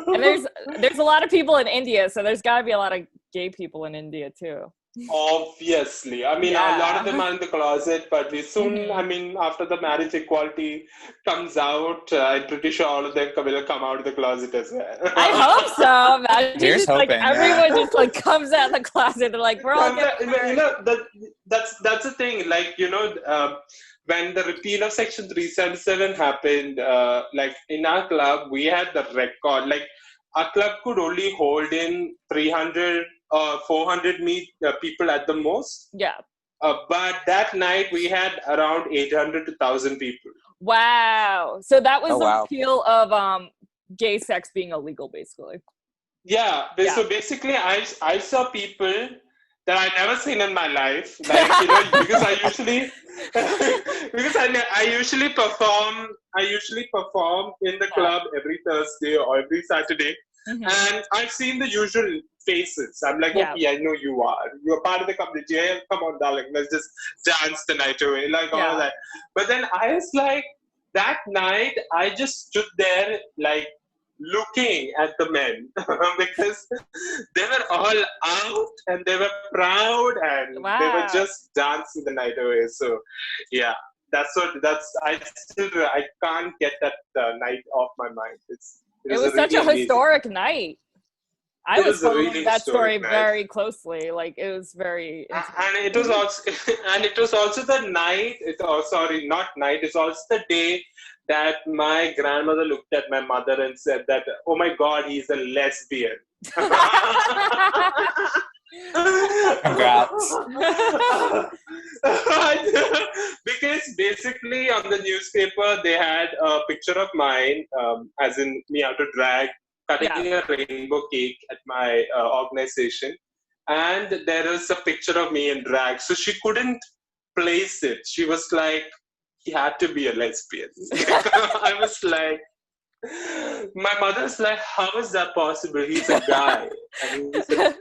[SPEAKER 4] And there's a lot of people in India, so there's got to be a lot of gay people in India too.
[SPEAKER 5] Obviously. I mean, a lot of them are in the closet, but we soon, I mean, after the marriage equality comes out, I'm pretty sure all of them will come out of the closet as well.
[SPEAKER 4] I hope so. Imagine
[SPEAKER 3] Here's
[SPEAKER 4] just like
[SPEAKER 3] hoping,
[SPEAKER 4] everyone just like comes out of the closet. They're like, we're all getting
[SPEAKER 5] You know, that's the thing. Like, you know, when the repeal of Section 377 happened, like in our club, we had the record. Like, our club could only hold in 300 or 400 people at the most.
[SPEAKER 4] Yeah.
[SPEAKER 5] But that night we had around 800 to 1,000 people.
[SPEAKER 4] Wow. So that was
[SPEAKER 3] Oh,
[SPEAKER 4] the
[SPEAKER 3] wow.
[SPEAKER 4] repeal of gay sex being illegal, basically.
[SPEAKER 5] Yeah. So basically, I saw people that I never seen in my life. Like, you know, because I usually perform in the club every Thursday or every Saturday. And I've seen the usual faces. I'm like, okay, I know you are. You're part of the community. Hey, come on, darling, let's just dance the night away. Like all of that. But then I was like, that night, I just stood there like looking at the men because they were all out and they were proud and they were just dancing the night away. So, yeah. I can't get that night off my mind.
[SPEAKER 4] It was such a historic night. I was following that story very closely. Like, it was very
[SPEAKER 5] and it was also the night. It's also the day that my grandmother looked at my mother and said that, oh my God, he's a lesbian.
[SPEAKER 3] Congrats.
[SPEAKER 5] Because basically on the newspaper they had a picture of mine, as in me out of drag, cutting a rainbow cake at my organization, and there is a picture of me in drag. So she couldn't place it. She was like, he had to be a lesbian. I was like, my mother's like, how is that possible? He's a guy. And he's like,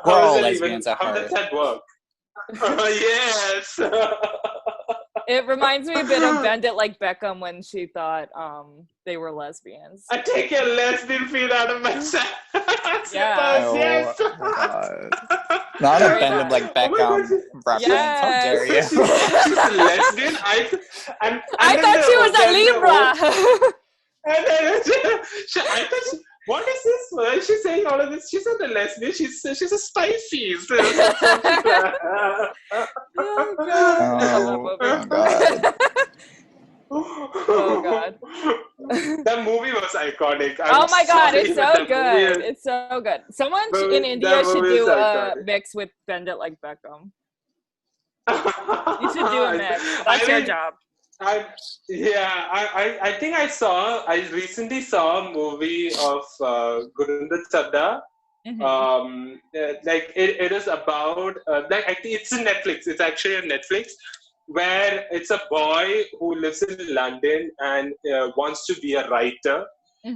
[SPEAKER 3] We're all lesbians at
[SPEAKER 5] how
[SPEAKER 3] heart.
[SPEAKER 5] does that work? Yes.
[SPEAKER 4] It reminds me a bit of Bend It Like Beckham when she thought they were lesbians.
[SPEAKER 5] I take your lesbian feel out of myself.
[SPEAKER 4] Yeah.
[SPEAKER 3] Oh,
[SPEAKER 5] Yes.
[SPEAKER 3] God. Not a Bend It Like Beckham reference. How dare you?
[SPEAKER 5] She's a lesbian. I
[SPEAKER 4] thought she was a Libra.
[SPEAKER 5] And then I thought, what is this? Why is she saying all of this? She's not a lesbian. She's a Pisces.
[SPEAKER 3] Oh, God.
[SPEAKER 4] Oh, God.
[SPEAKER 5] That movie was iconic.
[SPEAKER 4] Oh my God, it's so good. It's so good. Someone in India should do a mix with Bend It Like Beckham. You should do a mix. That's your job.
[SPEAKER 5] I think I recently saw a movie of Gurinder Chadda. Like it is about like I think it's in Netflix. It's actually on Netflix, where it's a boy who lives in London and wants to be a writer,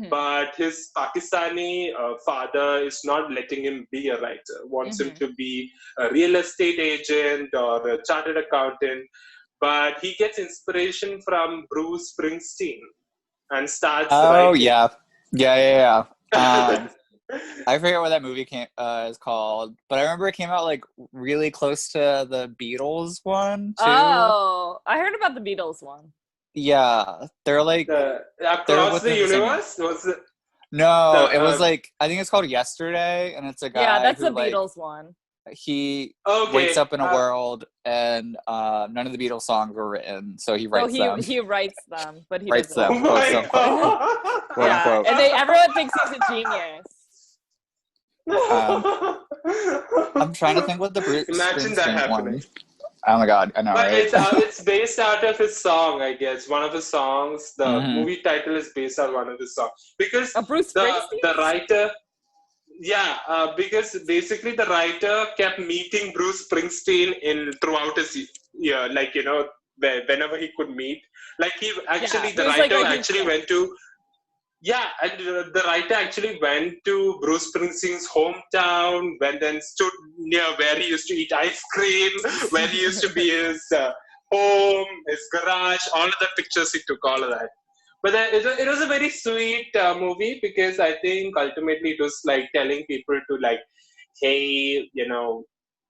[SPEAKER 5] but his Pakistani father is not letting him be a writer. Wants him to be a real estate agent or a chartered accountant. But he gets inspiration from Bruce Springsteen and starts writing.
[SPEAKER 3] Yeah. I forget what that movie is called, but I remember it came out like really close to the Beatles one too.
[SPEAKER 4] Oh, I heard about the Beatles one.
[SPEAKER 3] Yeah, they're like
[SPEAKER 5] Across the Universe. Was it?
[SPEAKER 3] No, it was like I think it's called Yesterday, and it's a guy.
[SPEAKER 4] Yeah, that's
[SPEAKER 3] who,
[SPEAKER 4] the
[SPEAKER 3] like,
[SPEAKER 4] Beatles one.
[SPEAKER 3] He wakes up in a world and none of the Beatles songs were written, so he writes them.
[SPEAKER 4] He writes them, but he
[SPEAKER 3] writes
[SPEAKER 4] doesn't.
[SPEAKER 3] them.
[SPEAKER 4] And everyone thinks he's a genius.
[SPEAKER 3] I'm trying to think what the Bruce
[SPEAKER 5] Imagine that happening.
[SPEAKER 3] One. Oh my God, I know,
[SPEAKER 5] but
[SPEAKER 3] right?
[SPEAKER 5] It's based out of his song, I guess. One of his songs. The movie title is based on one of his songs because
[SPEAKER 4] Bruce Springsteen?
[SPEAKER 5] the writer. Yeah, because basically the writer kept meeting Bruce Springsteen throughout his year, like, you know, whenever he could meet. Like the writer actually went to, and the writer actually went to Bruce Springsteen's hometown, then stood near where he used to eat ice cream, where he used to be his home, his garage, all of the pictures he took, all of that. But it was a very sweet movie because I think ultimately it was like telling people to like hey,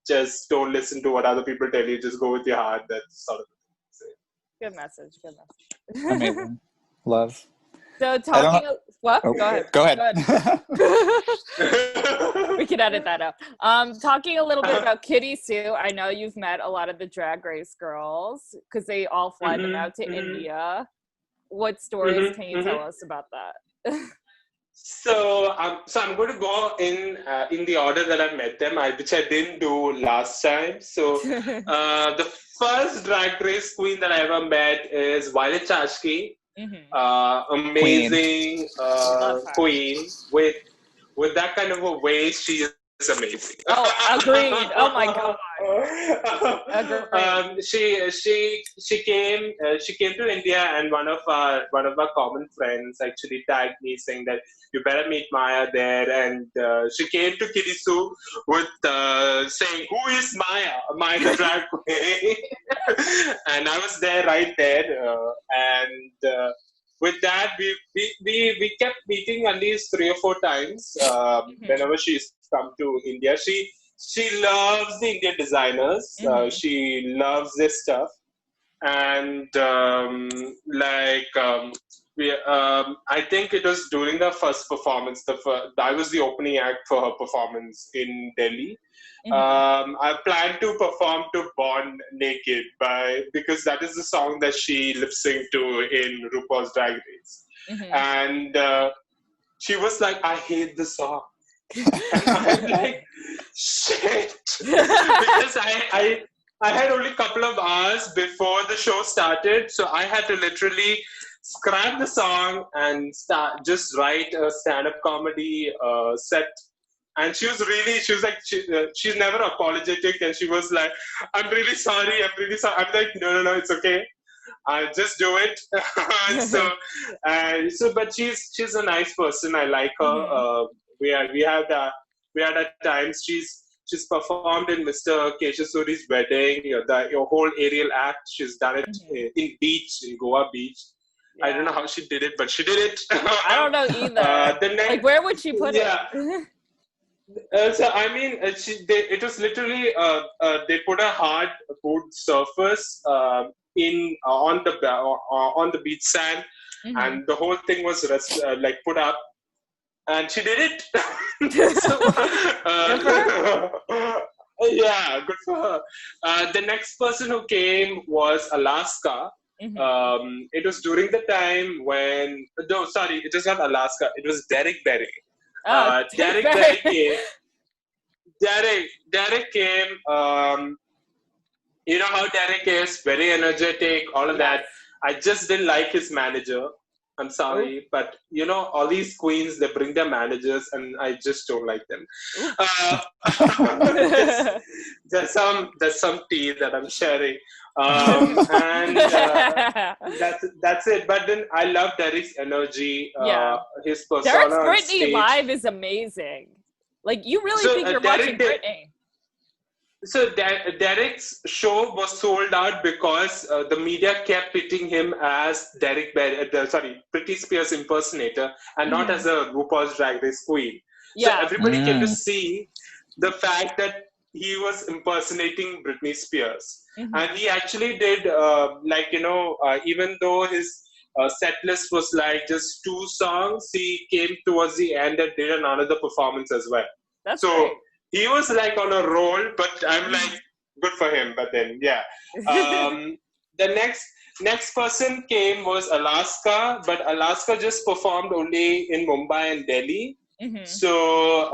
[SPEAKER 5] just don't listen to what other people tell you. Just go with your heart. That's sort of
[SPEAKER 4] Good message.
[SPEAKER 3] Amazing. Love.
[SPEAKER 4] So talking, what?
[SPEAKER 3] Oh,
[SPEAKER 4] Go ahead.
[SPEAKER 3] Go ahead.
[SPEAKER 4] We can edit that out. Talking a little bit about Kitty Sue. I know you've met a lot of the Drag Race girls because they all fly them out to India. What stories can you tell us about that?
[SPEAKER 5] So I'm going to go in the order that I met them, which I didn't do last time. So the first Drag Race queen that I ever met is Violet Chachki. Amazing queen with that kind of a waist. She is amazing.
[SPEAKER 4] Oh, agreed. Oh my god. Agreed.
[SPEAKER 5] She came to India, and one of our common friends actually tagged me saying that you better meet Maya there, and she came to Kitty Sue with saying, "Who is Maya? Maya the drag queen?" And I was there right there, and with that, we kept meeting at least 3 or 4 times whenever she's come to India. She loves the Indian designers. She loves this stuff, and I think it was during the first performance. I was the opening act for her performance in Delhi. I plan to perform to Born Naked because that is the song that she lip synced to in RuPaul's Drag Race. And she was like, "I hate the song." And I'm like, shit. Because I had only a couple of hours before the show started, so I had to literally scrap the song and just write a stand-up comedy set. And she was like, she's never apologetic, and she was like, I'm really sorry. I'm like, no, it's okay. I'll just do it. But she's a nice person. I like her. We had at times she's performed in Mr. Keshasuri's wedding. Your whole aerial act. She's done it in Goa Beach. Yeah. I don't know how she did it, but she did it.
[SPEAKER 4] I don't know either. Where would she put it?
[SPEAKER 5] So I mean, it was literally they put a hard wood surface on the beach sand, and the whole thing was put up, and she did it.
[SPEAKER 4] Good for her.
[SPEAKER 5] Yeah, good for her. The next person who came was Alaska. It was during the time when it was not Alaska. It was Derek Berry. Derek came. Derek came. You know how Derek is, very energetic, all of that. I just didn't like his manager. I'm sorry, but all these queens, they bring their managers, and I just don't like them. There's some tea that I'm sharing, and that's it. But then I love Derek's energy. His persona.
[SPEAKER 4] Derek's Britney live is amazing. Like, you really think you're watching Britney.
[SPEAKER 5] So Derek's show was sold out because the media kept pitting him as Britney Spears impersonator, and not as a RuPaul's Drag Race queen. Yeah. So everybody came to see the fact that he was impersonating Britney Spears. And he actually did, even though his set list was like just 2 songs, he came towards the end and did another performance as well.
[SPEAKER 4] That's great.
[SPEAKER 5] He was like on a roll, but I'm like, good for him. But then, yeah. The next person came was Alaska, but Alaska just performed only in Mumbai and Delhi. So,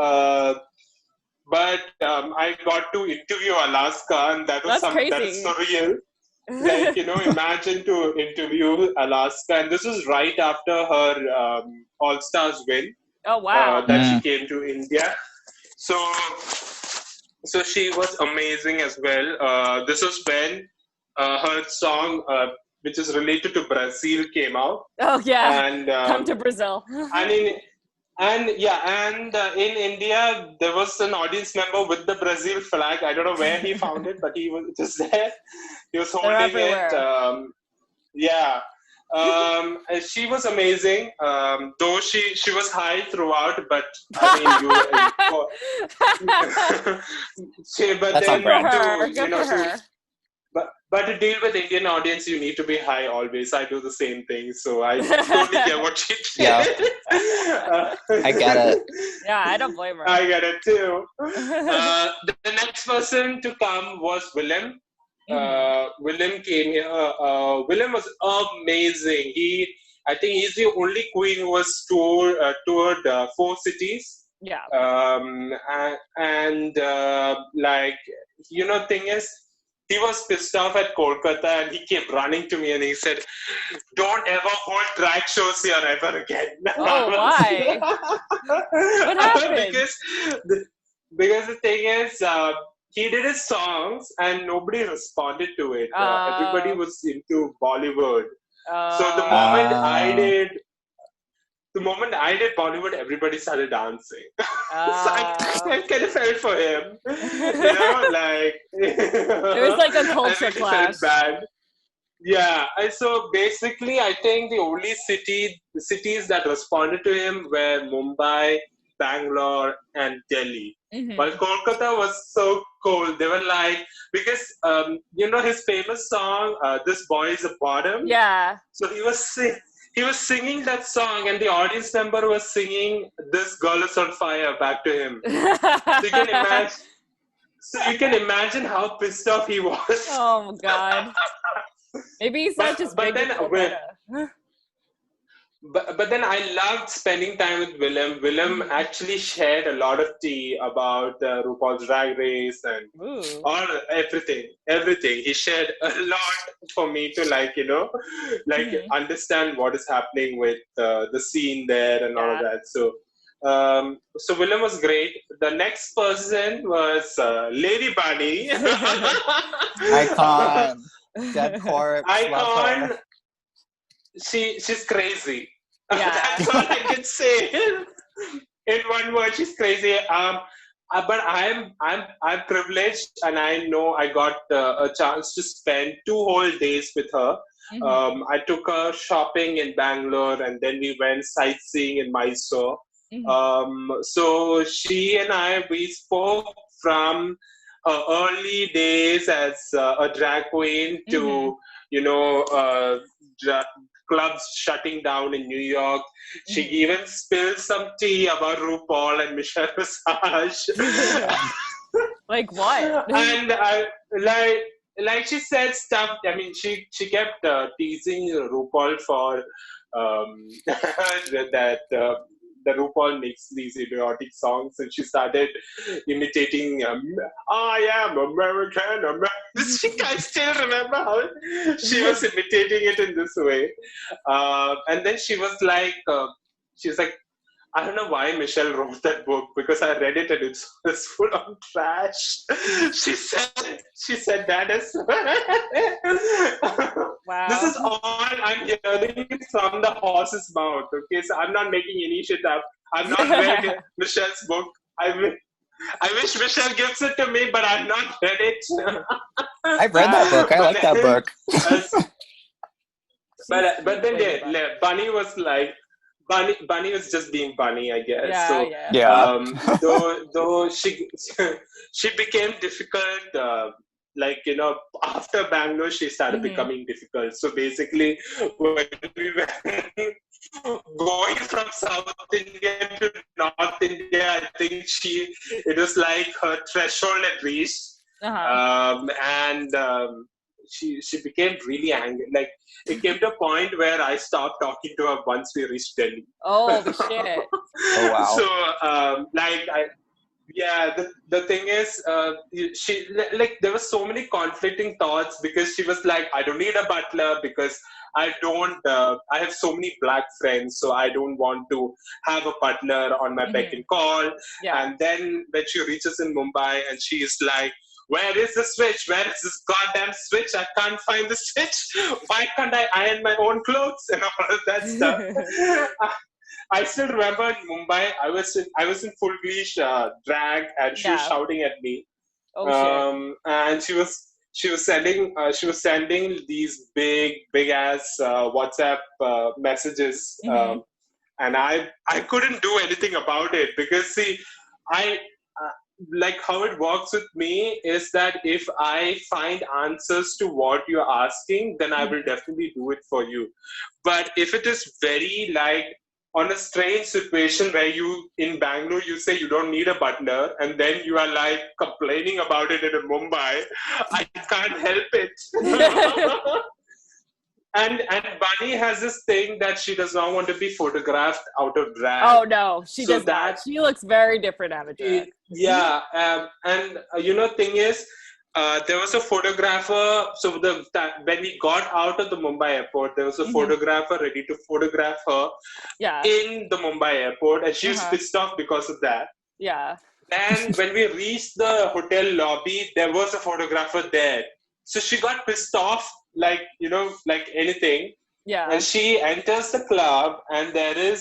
[SPEAKER 5] I got to interview Alaska, and that was surreal. Like, imagine to interview Alaska, and this was right after her All Stars win.
[SPEAKER 4] Oh wow!
[SPEAKER 5] That she came to India. So she was amazing as well. This was when her song, which is related to Brazil, came out.
[SPEAKER 4] Oh yeah, and come to Brazil.
[SPEAKER 5] In India, there was an audience member with the Brazil flag. I don't know where he found it, but he was just there. He was holding it. She was amazing. Though she was high throughout, but I mean, but
[SPEAKER 3] That's
[SPEAKER 5] then
[SPEAKER 3] on brand.
[SPEAKER 5] but to deal with Indian audience, you need to be high always. I do the same thing, so I totally get what she did.
[SPEAKER 3] Yeah. I get it.
[SPEAKER 4] Yeah, I don't blame her.
[SPEAKER 5] I get it too. The next person to come was Willem. Willem came here. Willem was amazing. I think he's the only queen who was toured 4 cities.
[SPEAKER 4] Yeah.
[SPEAKER 5] Thing is, he was pissed off at Kolkata and he came running to me and he said, "Don't ever hold drag shows here ever again."
[SPEAKER 4] Oh, why? What happened?
[SPEAKER 5] Because the thing is, he did his songs and nobody responded to it. Everybody was into Bollywood. So the moment I did Bollywood, everybody started dancing. So I kind of felt for him.
[SPEAKER 4] It was like a culture clash.
[SPEAKER 5] Felt bad. Yeah, and so basically, I think the only cities that responded to him were Mumbai, Bangalore, and Delhi. While Kolkata was so cold, they were like, because his famous song, "This Boy Is a Bottom."
[SPEAKER 4] Yeah.
[SPEAKER 5] So he was singing that song, and the audience member was singing "This Girl Is on Fire" back to him. So you can imagine how pissed off he was.
[SPEAKER 4] Oh God. Maybe he's not just big.
[SPEAKER 5] But then I loved spending time with Willem. Willem actually shared a lot of tea about RuPaul's Drag Race and everything. He shared a lot for me to understand what is happening with the scene there and all of that. So Willem was great. The next person was Lady Bunny.
[SPEAKER 3] Icon. Dead corpse.
[SPEAKER 5] Icon. She's crazy.
[SPEAKER 4] Yeah.
[SPEAKER 5] That's all I can say. In one word, she's crazy. But I'm privileged, and I know I got a chance to spend 2 whole days with her. I took her shopping in Bangalore, and then we went sightseeing in Mysore. So she and we spoke from early days as a drag queen to clubs shutting down in New York. She even spilled some tea about RuPaul and Michelle Visage.
[SPEAKER 4] Like what?
[SPEAKER 5] And like she said stuff. I mean, she kept teasing RuPaul for that RuPaul makes these idiotic songs, and she started imitating "I am American." I still remember how she was imitating it in this way. And then she was like, I don't know why Michelle wrote that book, because I read it and it's full of trash. She said that as well.
[SPEAKER 4] Wow.
[SPEAKER 5] This is all I'm hearing from the horse's mouth. Okay, so I'm not making any shit up. I've not read Michelle's book. I wish Michelle gives it to me, but I've not read it.
[SPEAKER 3] I've read that book. I like that book.
[SPEAKER 5] But then Bunny was like, Bunny was just being Bunny, I guess. Though she became difficult. After Bangalore, she started becoming difficult. So basically, when we were going from South India to North India, I think it was like her threshold had reached. She became really angry. Like, it came to a point where I stopped talking to her once we reached Delhi.
[SPEAKER 4] Oh shit!
[SPEAKER 3] Oh wow.
[SPEAKER 5] So the thing is, there were so many conflicting thoughts, because she was like, I don't need a butler because I have so many black friends, so I don't want to have a butler on my beck and call.
[SPEAKER 4] Yeah.
[SPEAKER 5] And then when she reaches in Mumbai and she is like, where is the switch? Where is this goddamn switch? I can't find the switch. Why can't I iron my own clothes and all of that stuff? I still remember in Mumbai, I was in full bleach drag, and she was shouting at me.
[SPEAKER 4] Oh shit.
[SPEAKER 5] And she was she was sending these big ass WhatsApp messages, and I couldn't do anything about it because see, I like how it works with me is that if I find answers to what you're asking, then I will definitely do it for you. But if it is very like on a strange situation where you in Bangalore you say you don't need a butler and then you are like complaining about it in Mumbai, I can't help it. And Bunny has this thing that she does not want to be photographed out of drag.
[SPEAKER 4] Oh no, she
[SPEAKER 5] So
[SPEAKER 4] does not. She looks very different out of drag.
[SPEAKER 5] Yeah, and thing is, there was a photographer. So when we got out of the Mumbai airport, there was a photographer ready to photograph her in the Mumbai airport, and she was pissed off because of that.
[SPEAKER 4] Yeah.
[SPEAKER 5] And when we reached the hotel lobby, there was a photographer there. So she got pissed off, like anything.
[SPEAKER 4] Yeah.
[SPEAKER 5] And she enters the club, and there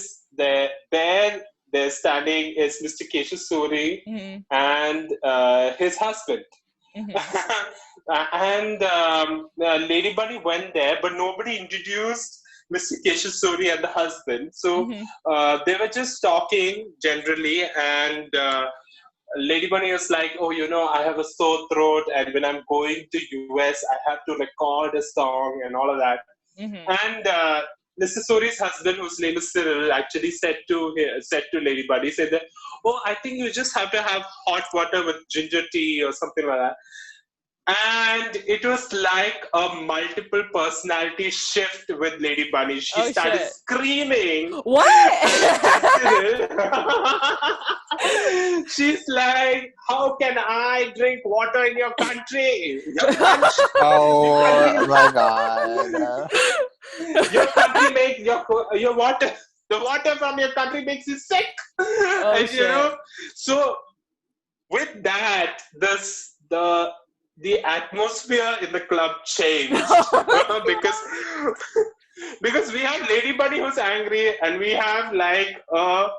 [SPEAKER 5] standing is Mr. Keshu Suri and his husband. And Lady Bunny went there, but nobody introduced Mr. Keshu Suri and the husband. So they were just talking generally, and Lady Bunny was like, oh, I have a sore throat, and when I'm going to US, I have to record a song and all of that. And Mr. Suri's husband, whose name is Cyril, actually said to Lady Bunny, said that, oh, I think you just have to have hot water with ginger tea or something like that. And it was like a multiple personality shift with Lady Bunny. She started screaming.
[SPEAKER 4] What?
[SPEAKER 5] She's like, how can I drink water in your country?
[SPEAKER 3] Oh my God.
[SPEAKER 5] Your country makes your water. The water from your country makes you sick. And, so with that, the atmosphere in the club changed because we have Lady Bunny who's angry, and we have like the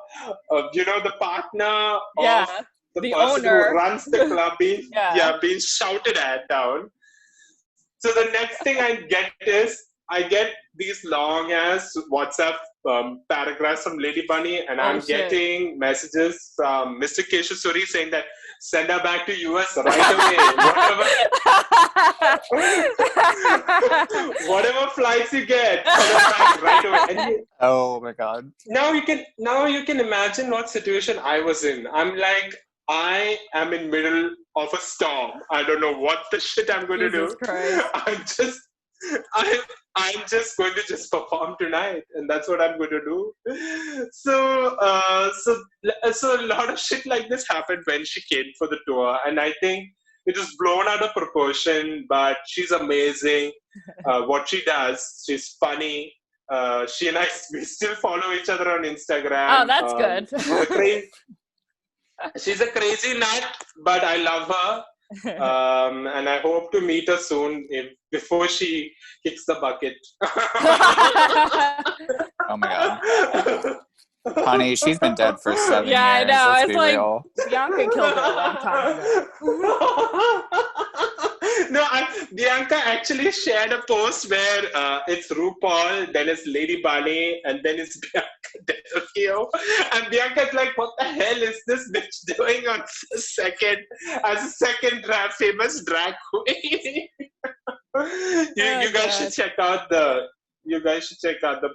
[SPEAKER 5] partner of the person
[SPEAKER 4] owner
[SPEAKER 5] who runs the club being shouted at down. So the next thing I get these long ass WhatsApp paragraphs from Lady Bunny, and I'm getting messages from Mr. Keshu Suri saying that send her back to US right away. Whatever flights you get, send her back right away. And
[SPEAKER 3] oh my God.
[SPEAKER 5] Now you can imagine what situation I was in. I'm like, I am in middle of a storm. I don't know what the shit I'm going to do.
[SPEAKER 4] Christ.
[SPEAKER 5] I'm just going to just perform tonight, and that's what I'm going to do. So a lot of shit like this happened when she came for the tour, and I think it was blown out of proportion. But she's amazing. What she does, she's funny. She and we still follow each other on Instagram.
[SPEAKER 4] Oh, that's good.
[SPEAKER 5] She's a crazy nut, but I love her. And I hope to meet her soon before she kicks the bucket.
[SPEAKER 3] Oh my God. Honey, she's been dead for 7 years.
[SPEAKER 4] I know.
[SPEAKER 3] Let's
[SPEAKER 4] It's
[SPEAKER 3] be
[SPEAKER 4] like
[SPEAKER 3] real.
[SPEAKER 4] Bianca killed her a long time ago.
[SPEAKER 5] No, Bianca actually shared a post where it's RuPaul, then it's Lady Bunny, and then it's Bianca Del Rio. And Bianca's like, what the hell is this bitch doing on a second famous drag queen? You guys should check out the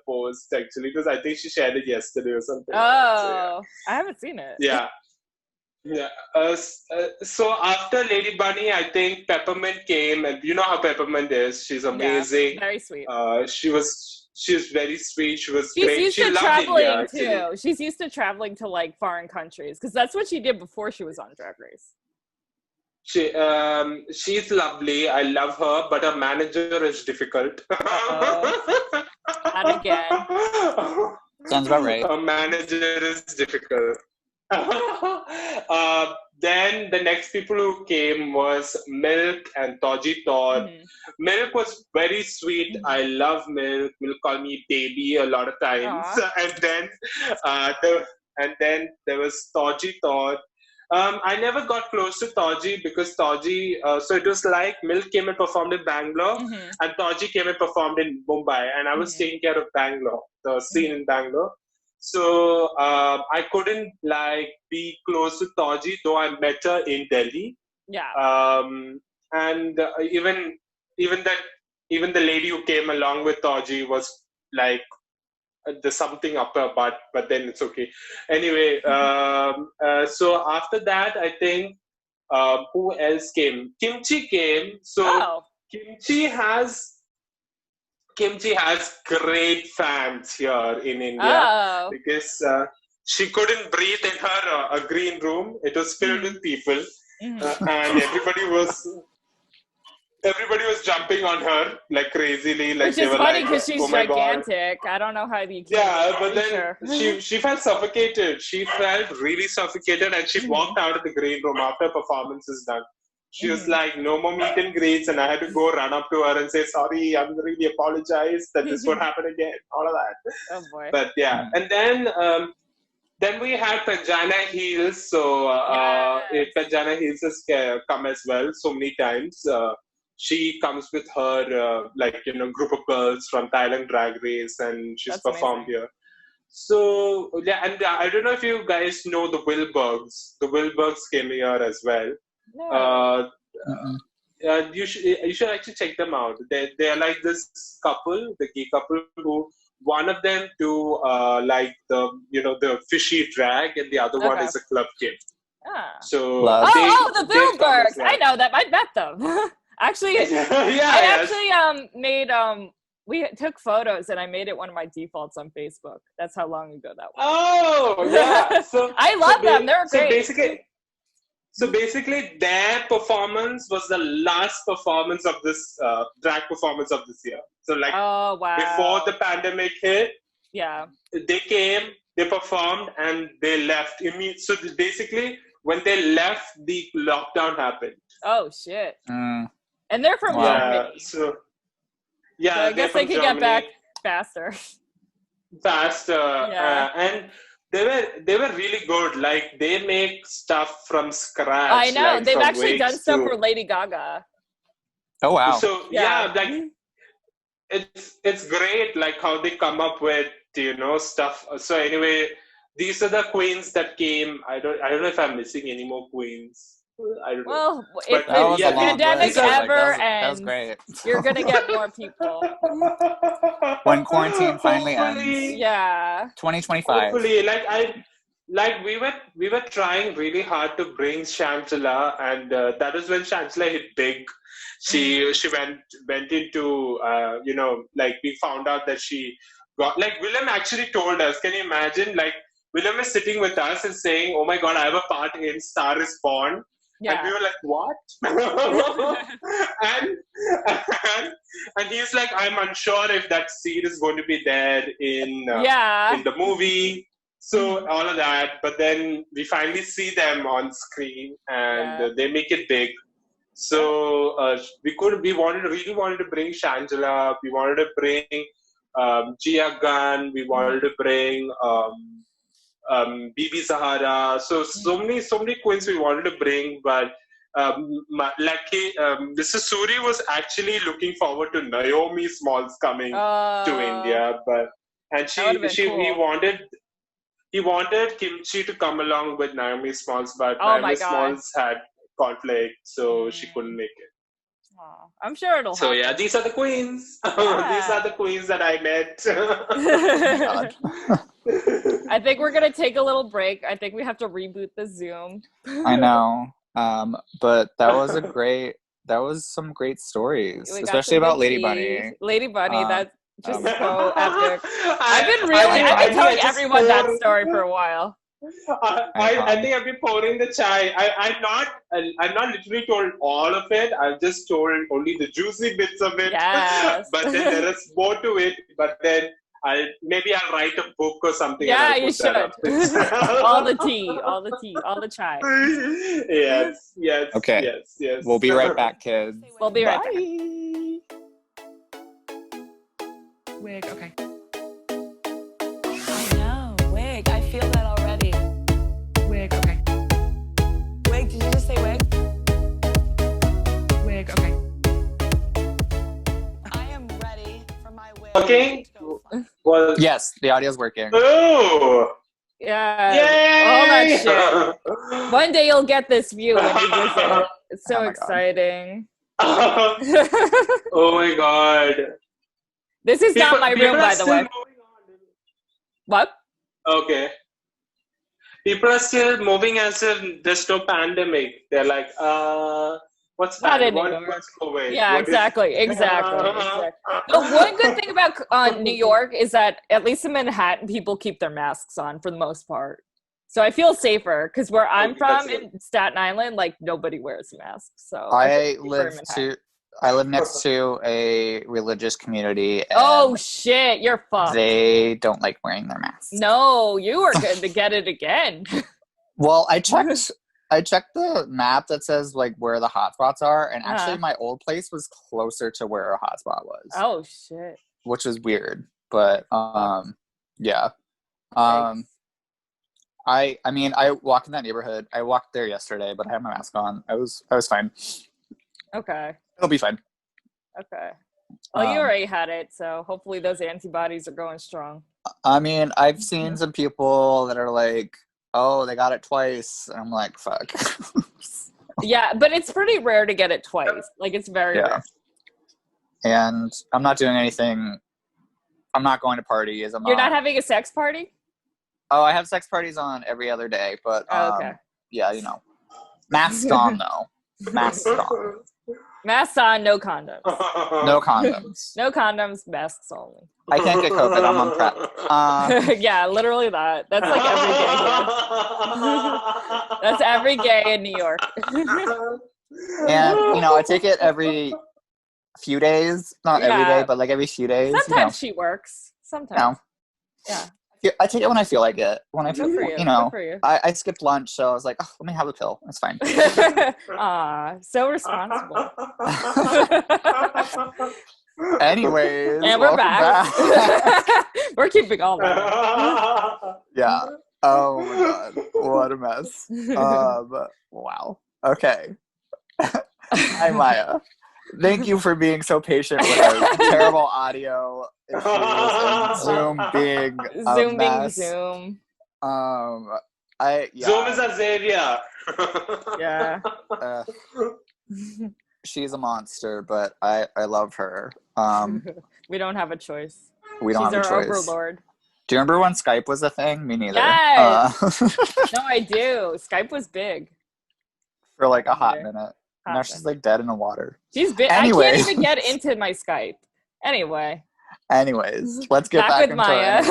[SPEAKER 5] post actually, because I think she shared it yesterday or something.
[SPEAKER 4] Oh, I haven't seen it.
[SPEAKER 5] Yeah. So after Lady Bunny, I think Peppermint came, and you know how Peppermint is. She's amazing.
[SPEAKER 4] Yeah, very sweet.
[SPEAKER 5] She was very sweet. She was
[SPEAKER 4] She's
[SPEAKER 5] great.
[SPEAKER 4] used
[SPEAKER 5] She
[SPEAKER 4] to
[SPEAKER 5] loved
[SPEAKER 4] traveling
[SPEAKER 5] India,
[SPEAKER 4] too. She's used to traveling to like foreign countries because that's what she did before she was on Drag Race.
[SPEAKER 5] She's lovely. I love her, but her manager is difficult.
[SPEAKER 4] Not again.
[SPEAKER 3] Sounds about right.
[SPEAKER 5] Her manager is difficult. Then the next people who came was Milk and Toji Todd. Milk was very sweet. I love Milk. Milk called me baby a lot of times. And then there was Toji Todd. I never got close to Tauji because Tauji, so it was like Milk came and performed in Bangalore,
[SPEAKER 4] Mhm.
[SPEAKER 5] and Tauji came and performed in Mumbai, and I was taking care of Bangalore, the scene in Bangalore. So I couldn't like be close to Tauji, though I met her in Delhi.
[SPEAKER 4] Yeah.
[SPEAKER 5] And even the lady who came along with Tauji was like, there's something up her butt, but then it's okay. Anyway, so after that, I think who else came? Kimchi came. So
[SPEAKER 4] Oh.
[SPEAKER 5] Kimchi has great fans here in India
[SPEAKER 4] Oh.
[SPEAKER 5] because she couldn't breathe in her a green room. It was filled with people, and everybody was jumping on her like crazily. Like
[SPEAKER 4] Which
[SPEAKER 5] they
[SPEAKER 4] is
[SPEAKER 5] were
[SPEAKER 4] funny
[SPEAKER 5] like,
[SPEAKER 4] because she's
[SPEAKER 5] "Oh my God."
[SPEAKER 4] gigantic. I don't know how you can.
[SPEAKER 5] Yeah, but then she felt suffocated. She felt really suffocated, and she walked out of the green room after performance is done. She was like, "No more meet and greets," and I had to go run up to her and say, "Sorry, I'm really apologize that this would happen again." All of that.
[SPEAKER 4] Oh boy.
[SPEAKER 5] But yeah, and then we had Panjana Heels. So Panjana Heels has come as well so many times. She comes with her group of girls from Thailand Drag Race, and she's
[SPEAKER 4] That's
[SPEAKER 5] performed
[SPEAKER 4] amazing.
[SPEAKER 5] here. So yeah, and I don't know if you guys know the WERRRK. The WERRRK came here as well.
[SPEAKER 4] No.
[SPEAKER 5] You should actually check them out. They're like this couple, the gay couple, who one of them do like the fishy drag, and the other one
[SPEAKER 4] Okay.
[SPEAKER 5] is a club kid.
[SPEAKER 4] Ah.
[SPEAKER 5] So
[SPEAKER 3] Love.
[SPEAKER 4] The
[SPEAKER 5] they've come as
[SPEAKER 4] WERRRK.
[SPEAKER 5] well.
[SPEAKER 4] I know them. I met them. Actually, I actually made we took photos and I made it one of my defaults on Facebook. That's how long ago that was.
[SPEAKER 5] Oh yeah. So
[SPEAKER 4] I love them. They're great.
[SPEAKER 5] So basically, their performance was the last performance of this drag performance of this year. So like
[SPEAKER 4] Oh wow.
[SPEAKER 5] before the pandemic hit,
[SPEAKER 4] Yeah.
[SPEAKER 5] they came, they performed, and they left. So basically, when they left, the lockdown happened.
[SPEAKER 4] Oh shit.
[SPEAKER 3] Mm.
[SPEAKER 4] And they're from
[SPEAKER 3] Wow.
[SPEAKER 4] Germany.
[SPEAKER 5] So
[SPEAKER 4] I guess they could get back faster. Yeah.
[SPEAKER 5] And they were really good. Like they make stuff from scratch.
[SPEAKER 4] I know.
[SPEAKER 5] like,
[SPEAKER 4] They've
[SPEAKER 5] from
[SPEAKER 4] actually done
[SPEAKER 5] wigs
[SPEAKER 4] stuff
[SPEAKER 5] to-
[SPEAKER 4] for Lady Gaga.
[SPEAKER 3] Oh wow.
[SPEAKER 5] So
[SPEAKER 4] Yeah.
[SPEAKER 5] like it's great like how they come up with stuff. So anyway, these are the queens that came. I don't know if I'm missing any more queens. I don't know.
[SPEAKER 4] Well,
[SPEAKER 5] But
[SPEAKER 4] if
[SPEAKER 3] That was
[SPEAKER 4] the
[SPEAKER 3] a long
[SPEAKER 4] pandemic
[SPEAKER 3] list. Like,
[SPEAKER 4] ever
[SPEAKER 3] that was
[SPEAKER 4] ends,
[SPEAKER 3] great.
[SPEAKER 4] you're gonna get more people.
[SPEAKER 3] When quarantine finally
[SPEAKER 5] Hopefully.
[SPEAKER 3] ends.
[SPEAKER 4] Yeah.
[SPEAKER 3] 2025.
[SPEAKER 5] Hopefully, we were trying really hard to bring Shangela, and that was when Shangela hit big. She went into we found out that she got Willem actually told us. Can you imagine? Like Willem is sitting with us and saying, "Oh my God, I have a part in Star is Born."
[SPEAKER 4] Yeah.
[SPEAKER 5] And we were like, "What?" and he's like, "I'm unsure if that scene is going to be there in the movie." So all of that, but then we finally see them on screen, and they make it big. So we really wanted to bring Shangela. We wanted to bring Gia Gunn. We wanted to bring Bibi Zahara. So many queens we wanted to bring, but Mrs. Suri was actually looking forward to Naomi Smalls coming to India, and he wanted Kimchi to come along with Naomi Smalls, but Naomi Smalls had conflict, so she couldn't make it.
[SPEAKER 4] Oh, I'm sure it'll
[SPEAKER 5] So
[SPEAKER 4] happen.
[SPEAKER 5] yeah, these are the queens.
[SPEAKER 4] Yeah.
[SPEAKER 5] These are the queens that I met.
[SPEAKER 3] God.
[SPEAKER 4] I think we're gonna take a little break. I think we have to reboot the Zoom.
[SPEAKER 3] I know. But that was some great stories,
[SPEAKER 4] We got
[SPEAKER 3] especially
[SPEAKER 4] some
[SPEAKER 3] about
[SPEAKER 4] good
[SPEAKER 3] Lady
[SPEAKER 4] teas.
[SPEAKER 3] Bunny.
[SPEAKER 4] Lady Bunny, that's just
[SPEAKER 3] um,
[SPEAKER 4] so epic. I've been telling everyone that story for a while.
[SPEAKER 5] I think I've been pouring the chai. I'm not literally told all of it. I've just told only the juicy bits of it.
[SPEAKER 4] Yes.
[SPEAKER 5] But then there is more to it. But then I'll write a book or something.
[SPEAKER 4] Yeah,
[SPEAKER 5] and
[SPEAKER 4] you should. All the tea, all the chai.
[SPEAKER 5] Yes.
[SPEAKER 3] Okay.
[SPEAKER 5] Yes.
[SPEAKER 3] We'll be right back, kids.
[SPEAKER 4] We'll be right back.
[SPEAKER 2] Wig. Okay.
[SPEAKER 1] I know. Wig. I feel that already.
[SPEAKER 2] Wig. Okay.
[SPEAKER 5] working? Well,
[SPEAKER 3] Yes, the audio's working.
[SPEAKER 5] oh,
[SPEAKER 4] Yeah.
[SPEAKER 5] yay!
[SPEAKER 4] All that shit. One day you'll get this view when you visit. It's so
[SPEAKER 3] Oh my God.
[SPEAKER 4] exciting.
[SPEAKER 5] Oh my god.
[SPEAKER 4] This is not my
[SPEAKER 5] People
[SPEAKER 4] room,
[SPEAKER 5] are
[SPEAKER 4] by the
[SPEAKER 5] still
[SPEAKER 4] way.
[SPEAKER 5] moving
[SPEAKER 4] What?
[SPEAKER 5] on. Okay. People are still moving as if there's no pandemic. They're like, what's
[SPEAKER 4] Not in New
[SPEAKER 5] what,
[SPEAKER 4] York.
[SPEAKER 5] what's COVID?
[SPEAKER 4] Yeah,
[SPEAKER 5] What is-
[SPEAKER 4] exactly. The one good thing about New York is that at least in Manhattan, people keep their masks on for the most part. So I feel safer because where I'm
[SPEAKER 5] Okay, that's
[SPEAKER 4] from
[SPEAKER 5] good.
[SPEAKER 4] in Staten Island, like nobody wears masks. So
[SPEAKER 3] I
[SPEAKER 4] feel safer in Manhattan.
[SPEAKER 3] live next to a religious community, and
[SPEAKER 4] Oh shit, you're fucked.
[SPEAKER 3] they don't like wearing their masks.
[SPEAKER 4] No, you are good to get it again.
[SPEAKER 3] Well, I checked the map that says like where the hotspots are, and actually my old place was closer to where a hotspot was.
[SPEAKER 4] Oh shit.
[SPEAKER 3] Which is weird, but yeah.
[SPEAKER 4] Thanks.
[SPEAKER 3] I mean, I walk in that neighborhood. I walked there yesterday, but I had my mask on. I was fine.
[SPEAKER 4] Okay.
[SPEAKER 3] It'll be fine.
[SPEAKER 4] Okay. Well, you already had it, so hopefully those antibodies are going strong.
[SPEAKER 3] I mean, I've seen some people that are like, oh, they got it twice. And I'm like, fuck.
[SPEAKER 4] Yeah, but it's pretty rare to get it twice. Like, it's very rare.
[SPEAKER 3] And I'm not doing anything. I'm not going to parties.
[SPEAKER 4] You're not having a sex party?
[SPEAKER 3] Oh, I have sex parties on every other day, but
[SPEAKER 4] okay.
[SPEAKER 3] Yeah, you know. Masks on, though. Masks on.
[SPEAKER 4] Masks on, no condoms.
[SPEAKER 3] No condoms.
[SPEAKER 4] No condoms, masks only.
[SPEAKER 3] I can't get COVID. I'm on PrEP.
[SPEAKER 4] Yeah, literally that. That's like every gay here. That's every gay in New York.
[SPEAKER 3] And, you know, I take it every few days. Not every day, but like every few days.
[SPEAKER 4] Sometimes she works. Sometimes. Yeah.
[SPEAKER 3] I take it when I feel like it. When I feel,
[SPEAKER 4] Good
[SPEAKER 3] you know,
[SPEAKER 4] for you.
[SPEAKER 3] I skipped lunch, so I was like, oh, let me have a pill. It's fine.
[SPEAKER 4] Aw, so responsible.
[SPEAKER 3] Anyways,
[SPEAKER 4] and we're back. We're keeping all that.
[SPEAKER 3] Yeah. Oh my god, what a mess. Wow. Okay. Hi, Maya. Thank you for being so patient with our terrible audio issues and Zoom being a mess.
[SPEAKER 4] Zoom.
[SPEAKER 5] Zoom is a Xavier.
[SPEAKER 4] Yeah.
[SPEAKER 3] She's a monster, but I love her.
[SPEAKER 4] We don't have a choice.
[SPEAKER 3] We don't have a choice.
[SPEAKER 4] She's our overlord.
[SPEAKER 3] Do you remember when Skype was a thing? Me neither.
[SPEAKER 4] Yes. No, I do. Skype was big.
[SPEAKER 3] For like a hot minute. Now she's like dead in the water.
[SPEAKER 4] She's big.
[SPEAKER 3] Anyways.
[SPEAKER 4] I can't even get into my Skype. Anyways,
[SPEAKER 3] let's get back
[SPEAKER 4] with
[SPEAKER 3] into
[SPEAKER 4] Maya.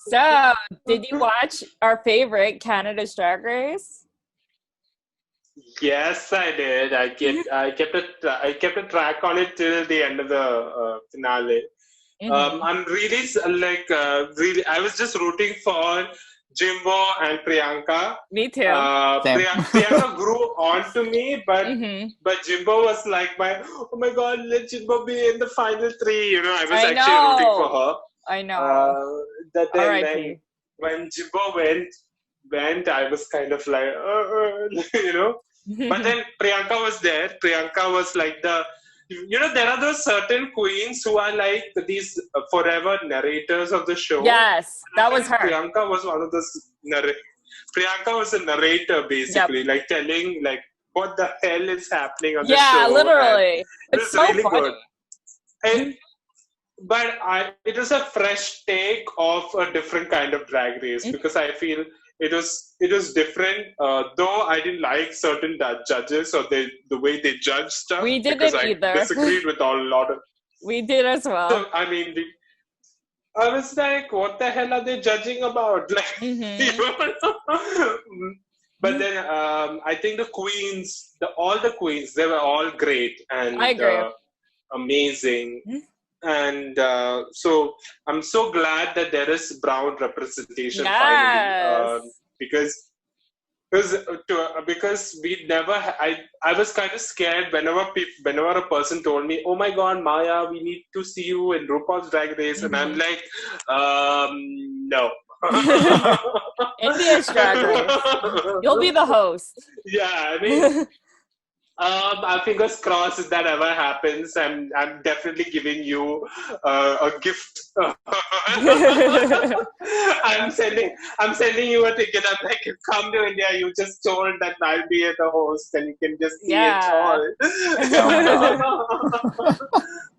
[SPEAKER 4] So, did you watch our favorite Canada's Drag Race?
[SPEAKER 5] Yes, I did. I kept a track on it till the end of the finale.
[SPEAKER 4] Mm-hmm.
[SPEAKER 5] I'm really I was just rooting for Jimbo and Priyanka.
[SPEAKER 4] Me too.
[SPEAKER 5] Priyanka grew on to me, but Jimbo was like oh my god, let Jimbo be in the final three. You know, I was actually rooting for her.
[SPEAKER 4] I know.
[SPEAKER 5] Then when Jimbo went, I was kind of like, you know. But then Priyanka was there. Priyanka was like there are those certain queens who are like these forever narrators of the show.
[SPEAKER 4] Yes, that was her.
[SPEAKER 5] Priyanka was one of those Priyanka was a narrator, basically, like telling like what the hell is happening on the show.
[SPEAKER 4] Yeah, literally.
[SPEAKER 5] It's
[SPEAKER 4] so
[SPEAKER 5] really
[SPEAKER 4] funny.
[SPEAKER 5] good. But it was a fresh take of a different kind of drag race because I feel it was different. Though I didn't like certain judges or the way they judge stuff.
[SPEAKER 4] We didn't either.
[SPEAKER 5] I disagreed with a lot of.
[SPEAKER 4] We did as well.
[SPEAKER 5] So, I mean, I was like, what the hell are they judging about? Like, But then I think the queens, all the queens, they were all great and
[SPEAKER 4] I agree.
[SPEAKER 5] Amazing. And so I'm so glad that there is brown representation finally, because we never. I was kind of scared whenever a person told me, "Oh my God, Maya, we need to see you in RuPaul's Drag Race," and I'm like, no.
[SPEAKER 4] India's Drag Race. You'll be the host.
[SPEAKER 5] Yeah, I mean. Fingers crossed if that ever happens. I'm definitely giving you a gift. I'm sending you a ticket. I'm like, you come to India. You just told that I'll be the host, and you can just see it all.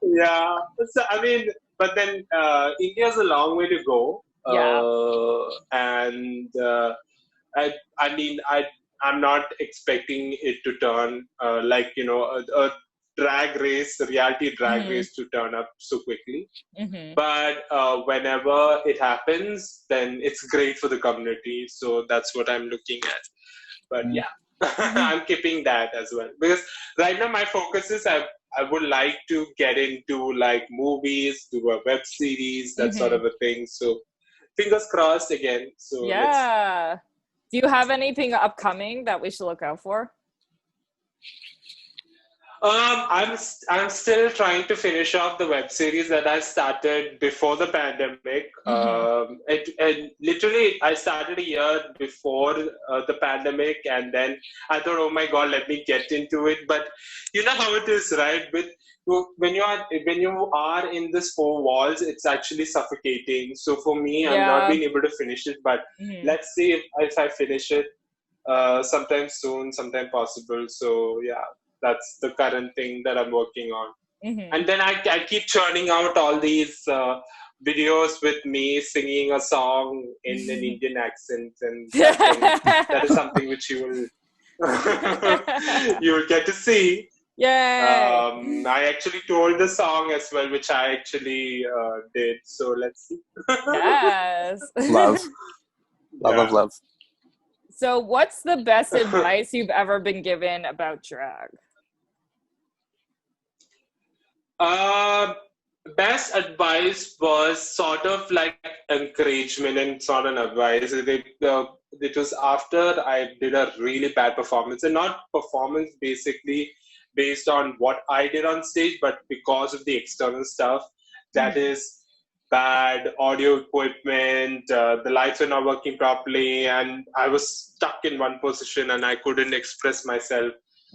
[SPEAKER 5] Yeah. So I mean, but then India's a long way to go. And I mean, I'm not expecting it to turn like, you know, a drag race, a reality drag race to turn up so quickly. But whenever it happens, then it's great for the community. So that's what I'm looking at. But yeah, I'm keeping that as well. Because right now my focus is I would like to get into like movies, do a web series, that sort of a thing. So fingers crossed again. So
[SPEAKER 4] yeah. Do you have anything upcoming that we should look out for?
[SPEAKER 5] I'm still trying to finish off the web series that I started before the pandemic. Literally, I started a year before the pandemic, and then I thought, oh my God, let me get into it. But you know how it is, right? When you are in this four walls, it's actually suffocating. So for me, I'm not being able to finish it. But let's see if I finish it sometime soon, sometime possible. So yeah. That's the current thing that I'm working on. And then I keep churning out all these videos with me singing a song in an Indian accent. And that is something which you will get to see.
[SPEAKER 4] Yay!
[SPEAKER 5] I actually told the song as well, which I actually did. So let's see.
[SPEAKER 4] Yes.
[SPEAKER 3] Love.
[SPEAKER 4] So what's the best advice you've ever been given about drag?
[SPEAKER 5] Best advice was sort of like encouragement and sort of advice. It was after I did a really bad performance, and not performance basically based on what I did on stage, but because of the external stuff. That is bad audio equipment, the lights were not working properly, and I was stuck in one position and I couldn't express myself.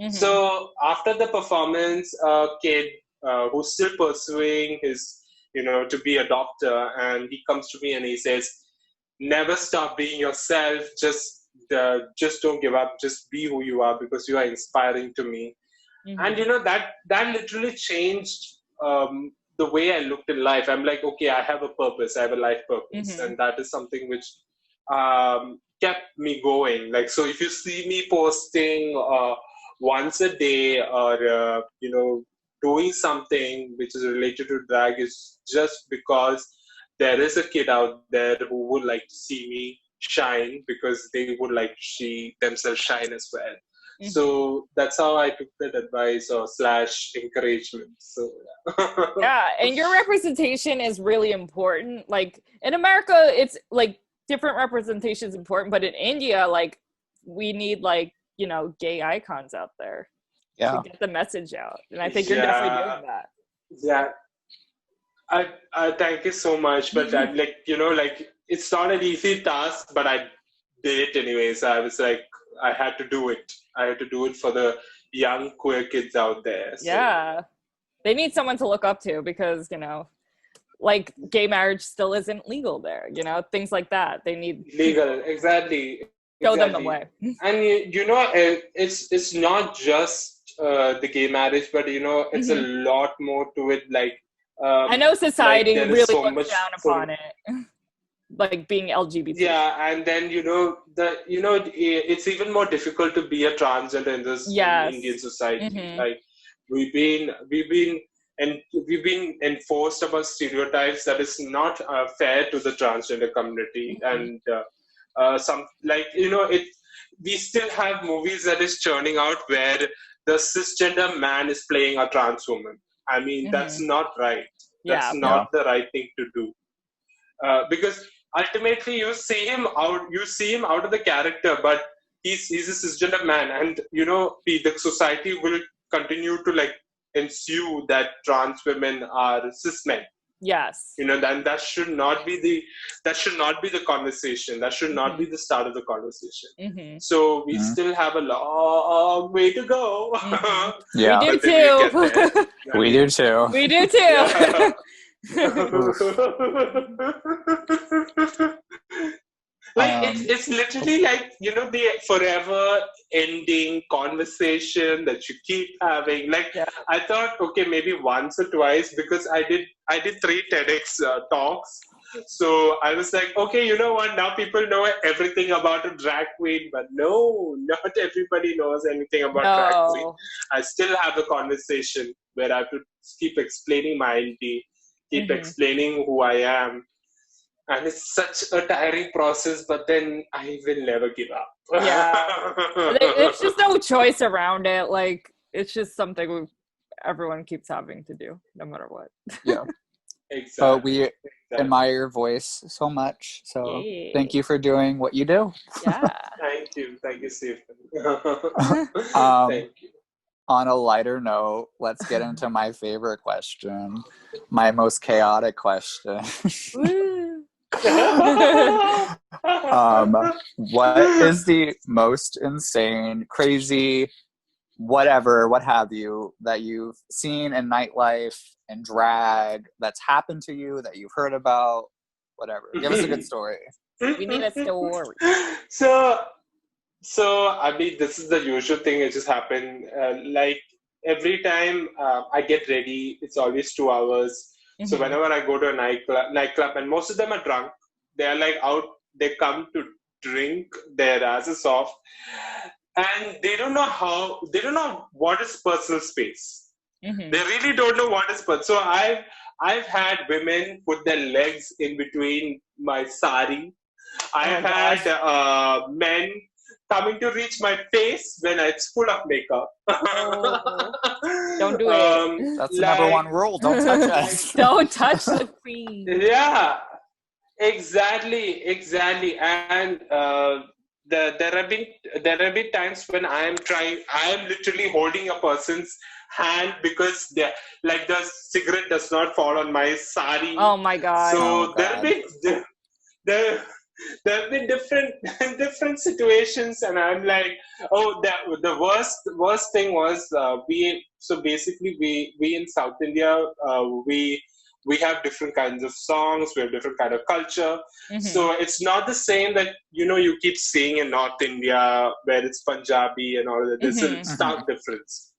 [SPEAKER 5] So after the performance, a kid who's still pursuing his, to be a doctor, and he comes to me and he says, never stop being yourself, just don't give up, just be who you are, because you are inspiring to me. And that literally changed the way I looked in life. I'm like, okay, I have a purpose, I have a life purpose, and that is something which kept me going. Like, so if you see me posting once a day, or doing something which is related to drag, is just because there is a kid out there who would like to see me shine, because they would like to see themselves shine as well. So that's how I took that advice or / encouragement. So
[SPEAKER 4] yeah, and your representation is really important. Like in America, it's like different representation is important, but in India, like we need like gay icons out there to get the message out, and I think you're definitely doing that.
[SPEAKER 5] Yeah, I thank you so much, but it's not an easy task, but I did it anyways. I was like, I had to do it. I had to do it for the young queer kids out there. So.
[SPEAKER 4] Yeah, they need someone to look up to, because like gay marriage still isn't legal there. Things like that. They need
[SPEAKER 5] legal, exactly.
[SPEAKER 4] Show them the way.
[SPEAKER 5] And it's not just the gay marriage, but it's a lot more to it. Like
[SPEAKER 4] I know society really looks down upon it, like being LGBT.
[SPEAKER 5] Yeah, and then it's even more difficult to be a transgender in this Indian society. Like we've been enforced about stereotypes that is not fair to the transgender community, and we still have movies that is churning out where the cisgender man is playing a trans woman. I mean, that's not right. That's not the right thing to do. Because ultimately you see him out of the character, but he's a cisgender man, and the society will continue to like ensue that trans women are cis men.
[SPEAKER 4] Yes.
[SPEAKER 5] Then that should not be the conversation. That should not be the start of the conversation.
[SPEAKER 4] Mm-hmm.
[SPEAKER 5] So we still have a long way to go.
[SPEAKER 4] Mm-hmm.
[SPEAKER 3] Yeah.
[SPEAKER 4] We do
[SPEAKER 5] But then we'll get
[SPEAKER 4] too.
[SPEAKER 5] there.
[SPEAKER 3] We do too.
[SPEAKER 4] We do too.
[SPEAKER 5] Yeah. Like it's literally like the forever ending conversation that you keep having. Like I thought, okay, maybe once or twice, because I did 3 TEDx talks. So I was like, okay, you know what? Now people know everything about a drag queen, but no, not everybody knows anything about drag queen. I still have the conversation where I have to keep explaining my identity, keep explaining who I am. And it's such a tiring process, but then I will never give up.
[SPEAKER 4] Yeah. There's just no choice around it. Like, it's just something everyone keeps having to do, no matter what.
[SPEAKER 3] Yeah.
[SPEAKER 5] Exactly.
[SPEAKER 3] But we admire your voice so much. So thank you for doing what you do.
[SPEAKER 4] Yeah.
[SPEAKER 5] Thank you, Stephen.
[SPEAKER 3] Thank
[SPEAKER 5] you.
[SPEAKER 3] On a lighter note, let's get into my favorite question, my most chaotic question. What is the most insane, crazy, whatever, what have you, that you've seen in nightlife and drag that's happened to you, that you've heard about, whatever? Give us a good story.
[SPEAKER 4] We need a story.
[SPEAKER 5] So I mean, this is the usual thing. It just happened. Like every time I get ready, it's always 2 hours. So whenever I go to a nightclub, and most of them are drunk, they are like out. They come to drink their asses off, and they don't know what is personal space. They really don't know what is personal. So I've had women put their legs in between my sari. I've had men coming to reach my face when it's full of makeup.
[SPEAKER 4] Don't do it.
[SPEAKER 3] That's the number one rule. Don't touch us.
[SPEAKER 4] Don't touch the queen.
[SPEAKER 5] Yeah, exactly. And there have been times when I am literally holding a person's hand because the cigarette does not fall on my sari.
[SPEAKER 4] Oh my god.
[SPEAKER 5] So there have been different situations, and I'm like, the worst thing was we in South India we have different kinds of songs, we have different kind of culture. So it's not the same that you keep seeing in North India where it's Punjabi and all that. There's a stark difference.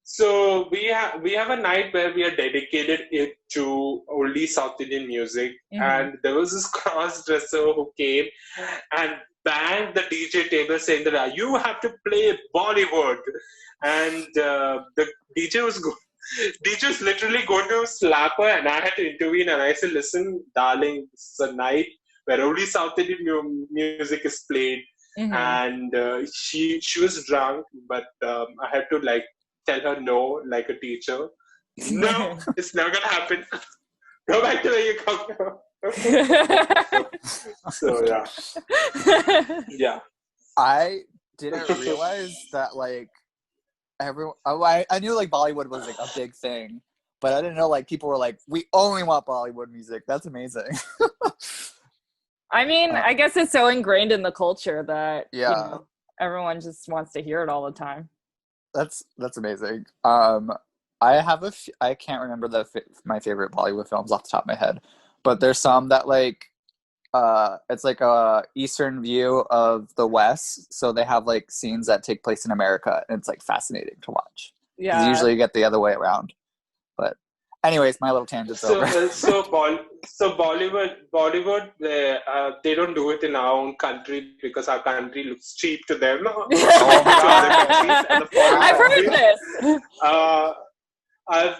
[SPEAKER 5] So we have a night where we are dedicated it to only South Indian music, and there was this cross-dresser who came and banged the DJ table saying that you have to play Bollywood, and the DJ was literally going to slap her, and I had to intervene, and I said, "Listen, darling, this is a night where only South Indian music is played," and she was drunk, but I had to tell her no, like a teacher. No, it's never gonna happen. Go back to where you come from. So yeah.
[SPEAKER 3] I didn't realize that everyone. I knew Bollywood was a big thing, but I didn't know people were we only want Bollywood music. That's amazing.
[SPEAKER 4] I mean, I guess it's so ingrained in the culture that everyone just wants to hear it all the time.
[SPEAKER 3] That's amazing. I can't remember my favorite Bollywood films off the top of my head, but there's some that it's a Eastern view of the West, so they have scenes that take place in America, and it's fascinating to watch. Yeah, usually you get the other way around. But anyways, my little tangent's over.
[SPEAKER 5] So Bollywood, they don't do it in our own country because our country looks cheap to them.
[SPEAKER 4] I've heard this.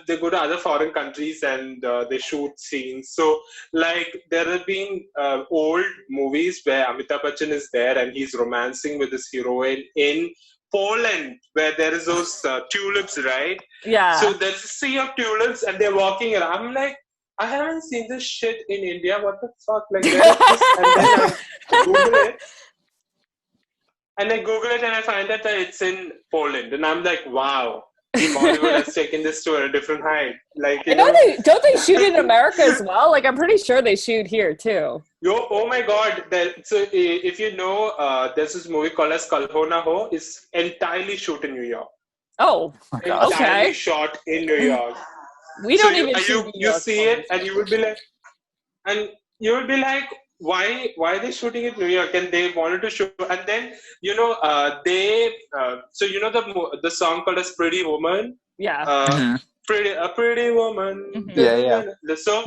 [SPEAKER 5] They go to other foreign countries and they shoot scenes. So, there have been old movies where Amitabh Bachchan is there and he's romancing with his heroine in Poland, where there is those tulips, right?
[SPEAKER 4] Yeah.
[SPEAKER 5] So there's a sea of tulips and they're walking around. I'm like, I haven't seen this shit in India. What the fuck? And then I Google it. And I Google it and I find that it's in Poland. And I'm like, wow. Bollywood has taken this to a different height. Like,
[SPEAKER 4] I know don't they shoot in America as well? Like, I'm pretty sure they shoot here too.
[SPEAKER 5] Oh my God! So if you know, there's this movie called as Kal Ho Na Ho. It's entirely shot in New York.
[SPEAKER 4] Oh,
[SPEAKER 5] Entirely
[SPEAKER 4] okay.
[SPEAKER 5] shot in New York.
[SPEAKER 4] We don't even shoot New
[SPEAKER 5] you
[SPEAKER 4] York
[SPEAKER 5] see it, and you would be like, why are they shooting in New York? And they wanted to shoot, and then so the song called as Pretty Woman.
[SPEAKER 4] Yeah.
[SPEAKER 5] A pretty woman.
[SPEAKER 4] Mhm.
[SPEAKER 3] Yeah.
[SPEAKER 5] So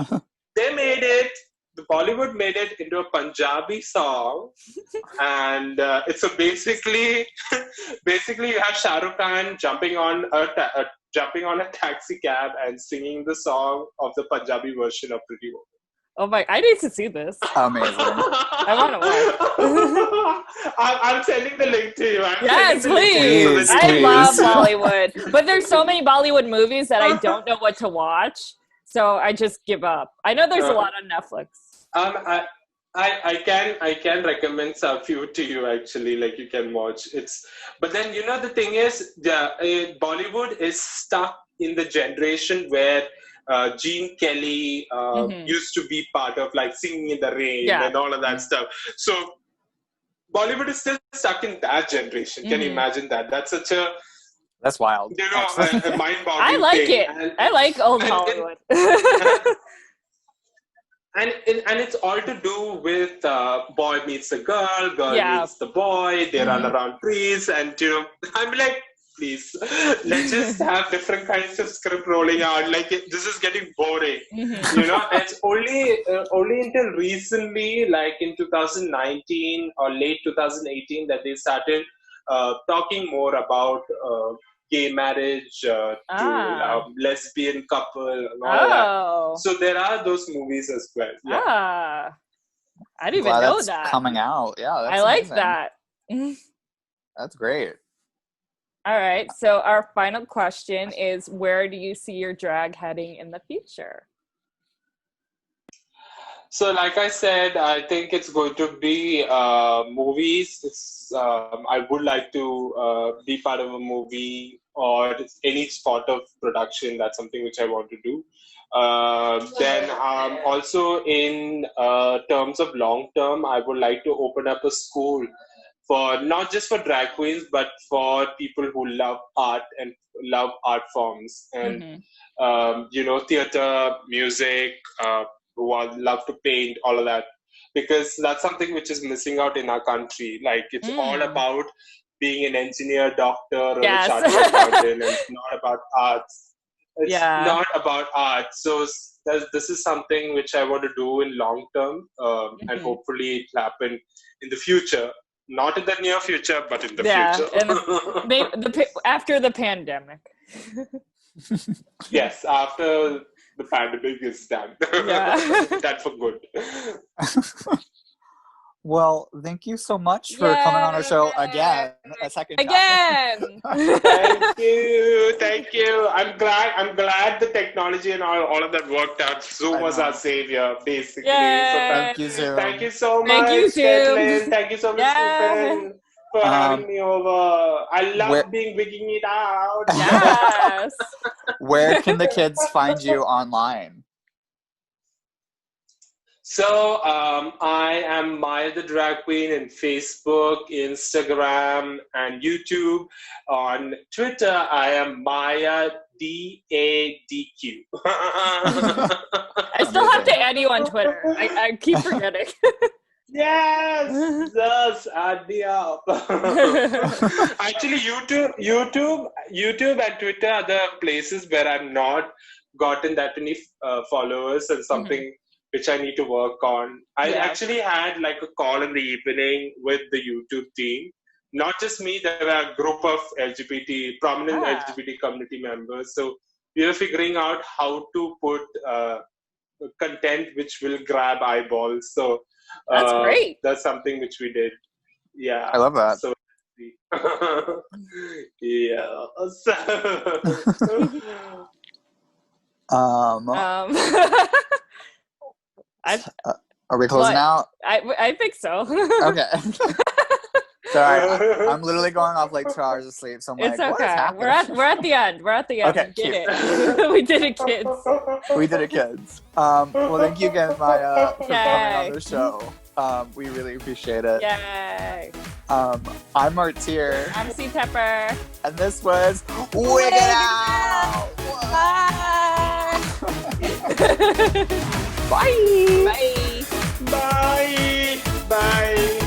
[SPEAKER 5] they made it. The Bollywood made it into a Punjabi song, and it's basically you have Shah Rukh Khan jumping on a taxi cab and singing the song of the Punjabi version of Pretty Woman.
[SPEAKER 4] Oh my! I need to see this.
[SPEAKER 3] Amazing.
[SPEAKER 4] I want to watch.
[SPEAKER 5] I'm sending the link to you.
[SPEAKER 4] Yes, please. I love Bollywood, but there's so many Bollywood movies that I don't know what to watch, so I just give up. I know there's a lot on Netflix.
[SPEAKER 5] I can recommend a few to you actually, like you can watch. But then the thing is, Bollywood is stuck in the generation where Gene Kelly used to be part of, like, Singing in the Rain and all of that stuff. So Bollywood is still stuck in that generation. Can you imagine that? That's
[SPEAKER 3] wild.
[SPEAKER 5] A mind-boggling
[SPEAKER 4] I like
[SPEAKER 5] thing.
[SPEAKER 4] it. I like old Hollywood.
[SPEAKER 5] And it's all to do with boy meets the girl meets the boy, they run around trees, and I'm like, please, let's just have different kinds of script rolling out. Like, this is getting boring, And it's only until recently, like in 2019 or late 2018, that they started talking more about gay marriage, to lesbian couple and all that. So there are those movies as well. Yeah.
[SPEAKER 4] I didn't even know
[SPEAKER 3] that's
[SPEAKER 4] that.
[SPEAKER 3] Coming out. Yeah, that's
[SPEAKER 4] I like
[SPEAKER 3] amazing.
[SPEAKER 4] that.
[SPEAKER 3] That's great.
[SPEAKER 4] All right. So our final question is, where do you see your drag heading in the future?
[SPEAKER 5] So, like I said, I think it's going to be movies. I would like to be part of a movie or any sort of production. That's something which I want to do. Then also in terms of long term, I would like to open up a school for not just for drag queens, but for people who love art and love art forms and theater, music, who love to paint, all of that, because that's something which is missing out in our country. Like, it's all about being an engineer, doctor, or a chartered accountant, and it's not about arts. It's not about art. So this is something which I want to do in long term, and hopefully it will happen in the future. Not in the near future, but in the future.
[SPEAKER 4] And after the pandemic.
[SPEAKER 5] Yes, after the pandemic is done. That's for good.
[SPEAKER 3] Well, thank you so much for coming on our show again, a second time.
[SPEAKER 4] Again.
[SPEAKER 5] Thank you. I'm glad the technology and all of that worked out. Zoom was our savior, basically.
[SPEAKER 4] Yay.
[SPEAKER 5] So
[SPEAKER 3] Thank you, Zoom.
[SPEAKER 5] Thank you so much,
[SPEAKER 4] Thank you, Zoom.
[SPEAKER 5] Caitlin. Thank you so much, Stephen, for having me over. I love being wigging it out.
[SPEAKER 4] Yes.
[SPEAKER 3] Where can the kids find you online?
[SPEAKER 5] So I am Maya the Drag Queen in Facebook, Instagram, and YouTube. On Twitter, I am Maya DADQ.
[SPEAKER 4] I still have to add you on Twitter. I keep forgetting.
[SPEAKER 5] Yes, add me up. Actually, YouTube and Twitter are the places where I've not gotten that many followers, and something which I need to work on. I actually had like a call in the evening with the YouTube team. Not just me, there were a group of prominent LGBT community members. So we were figuring out how to put content which will grab eyeballs. So
[SPEAKER 4] that's great.
[SPEAKER 5] That's something which we did. Yeah.
[SPEAKER 3] I love that.
[SPEAKER 5] So yeah.
[SPEAKER 3] Are we closing out?
[SPEAKER 4] I think so.
[SPEAKER 3] Okay. Sorry, I'm literally going off like 2 hours of sleep. So I'm
[SPEAKER 4] It's
[SPEAKER 3] like, what is
[SPEAKER 4] okay.
[SPEAKER 3] happening?
[SPEAKER 4] We're at the end. We're at the end.
[SPEAKER 3] Okay,
[SPEAKER 4] We did it. We did it, kids.
[SPEAKER 3] We did it, kids. Well, thank you again, Maya, for coming on
[SPEAKER 4] Yay.
[SPEAKER 3] the show. We really appreciate it.
[SPEAKER 4] Yay.
[SPEAKER 3] I'm Martyr,
[SPEAKER 4] I'm C Tepper.
[SPEAKER 3] and this was Wigging Out. Bye.
[SPEAKER 4] Bye.
[SPEAKER 5] Bye. Bye.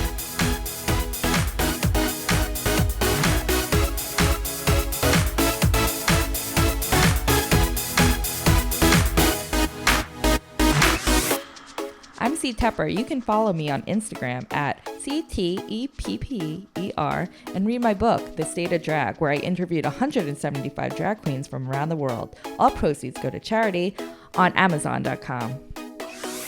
[SPEAKER 2] I'm C Tepper. You can follow me on Instagram at CTEPPER and read my book, The State of Drag, where I interviewed 175 drag queens from around the world. All proceeds go to charity on Amazon.com.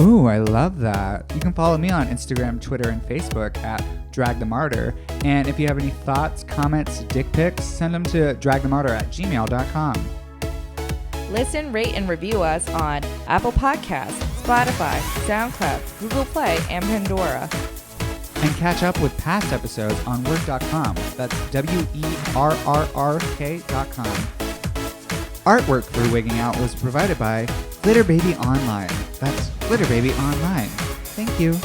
[SPEAKER 6] Ooh, I love that. You can follow me on Instagram, Twitter, and Facebook at Drag the Martyr. And if you have any thoughts, comments, dick pics, send them to dragthemartyr@gmail.com.
[SPEAKER 2] Listen, rate, and review us on Apple Podcasts, Spotify, SoundCloud, Google Play, and Pandora.
[SPEAKER 6] And catch up with past episodes on WERRRK.com. That's WERRRK.com. Artwork for Wigging Out was provided by Glitter Baby Online. That's Glitter Baby Online. Thank you.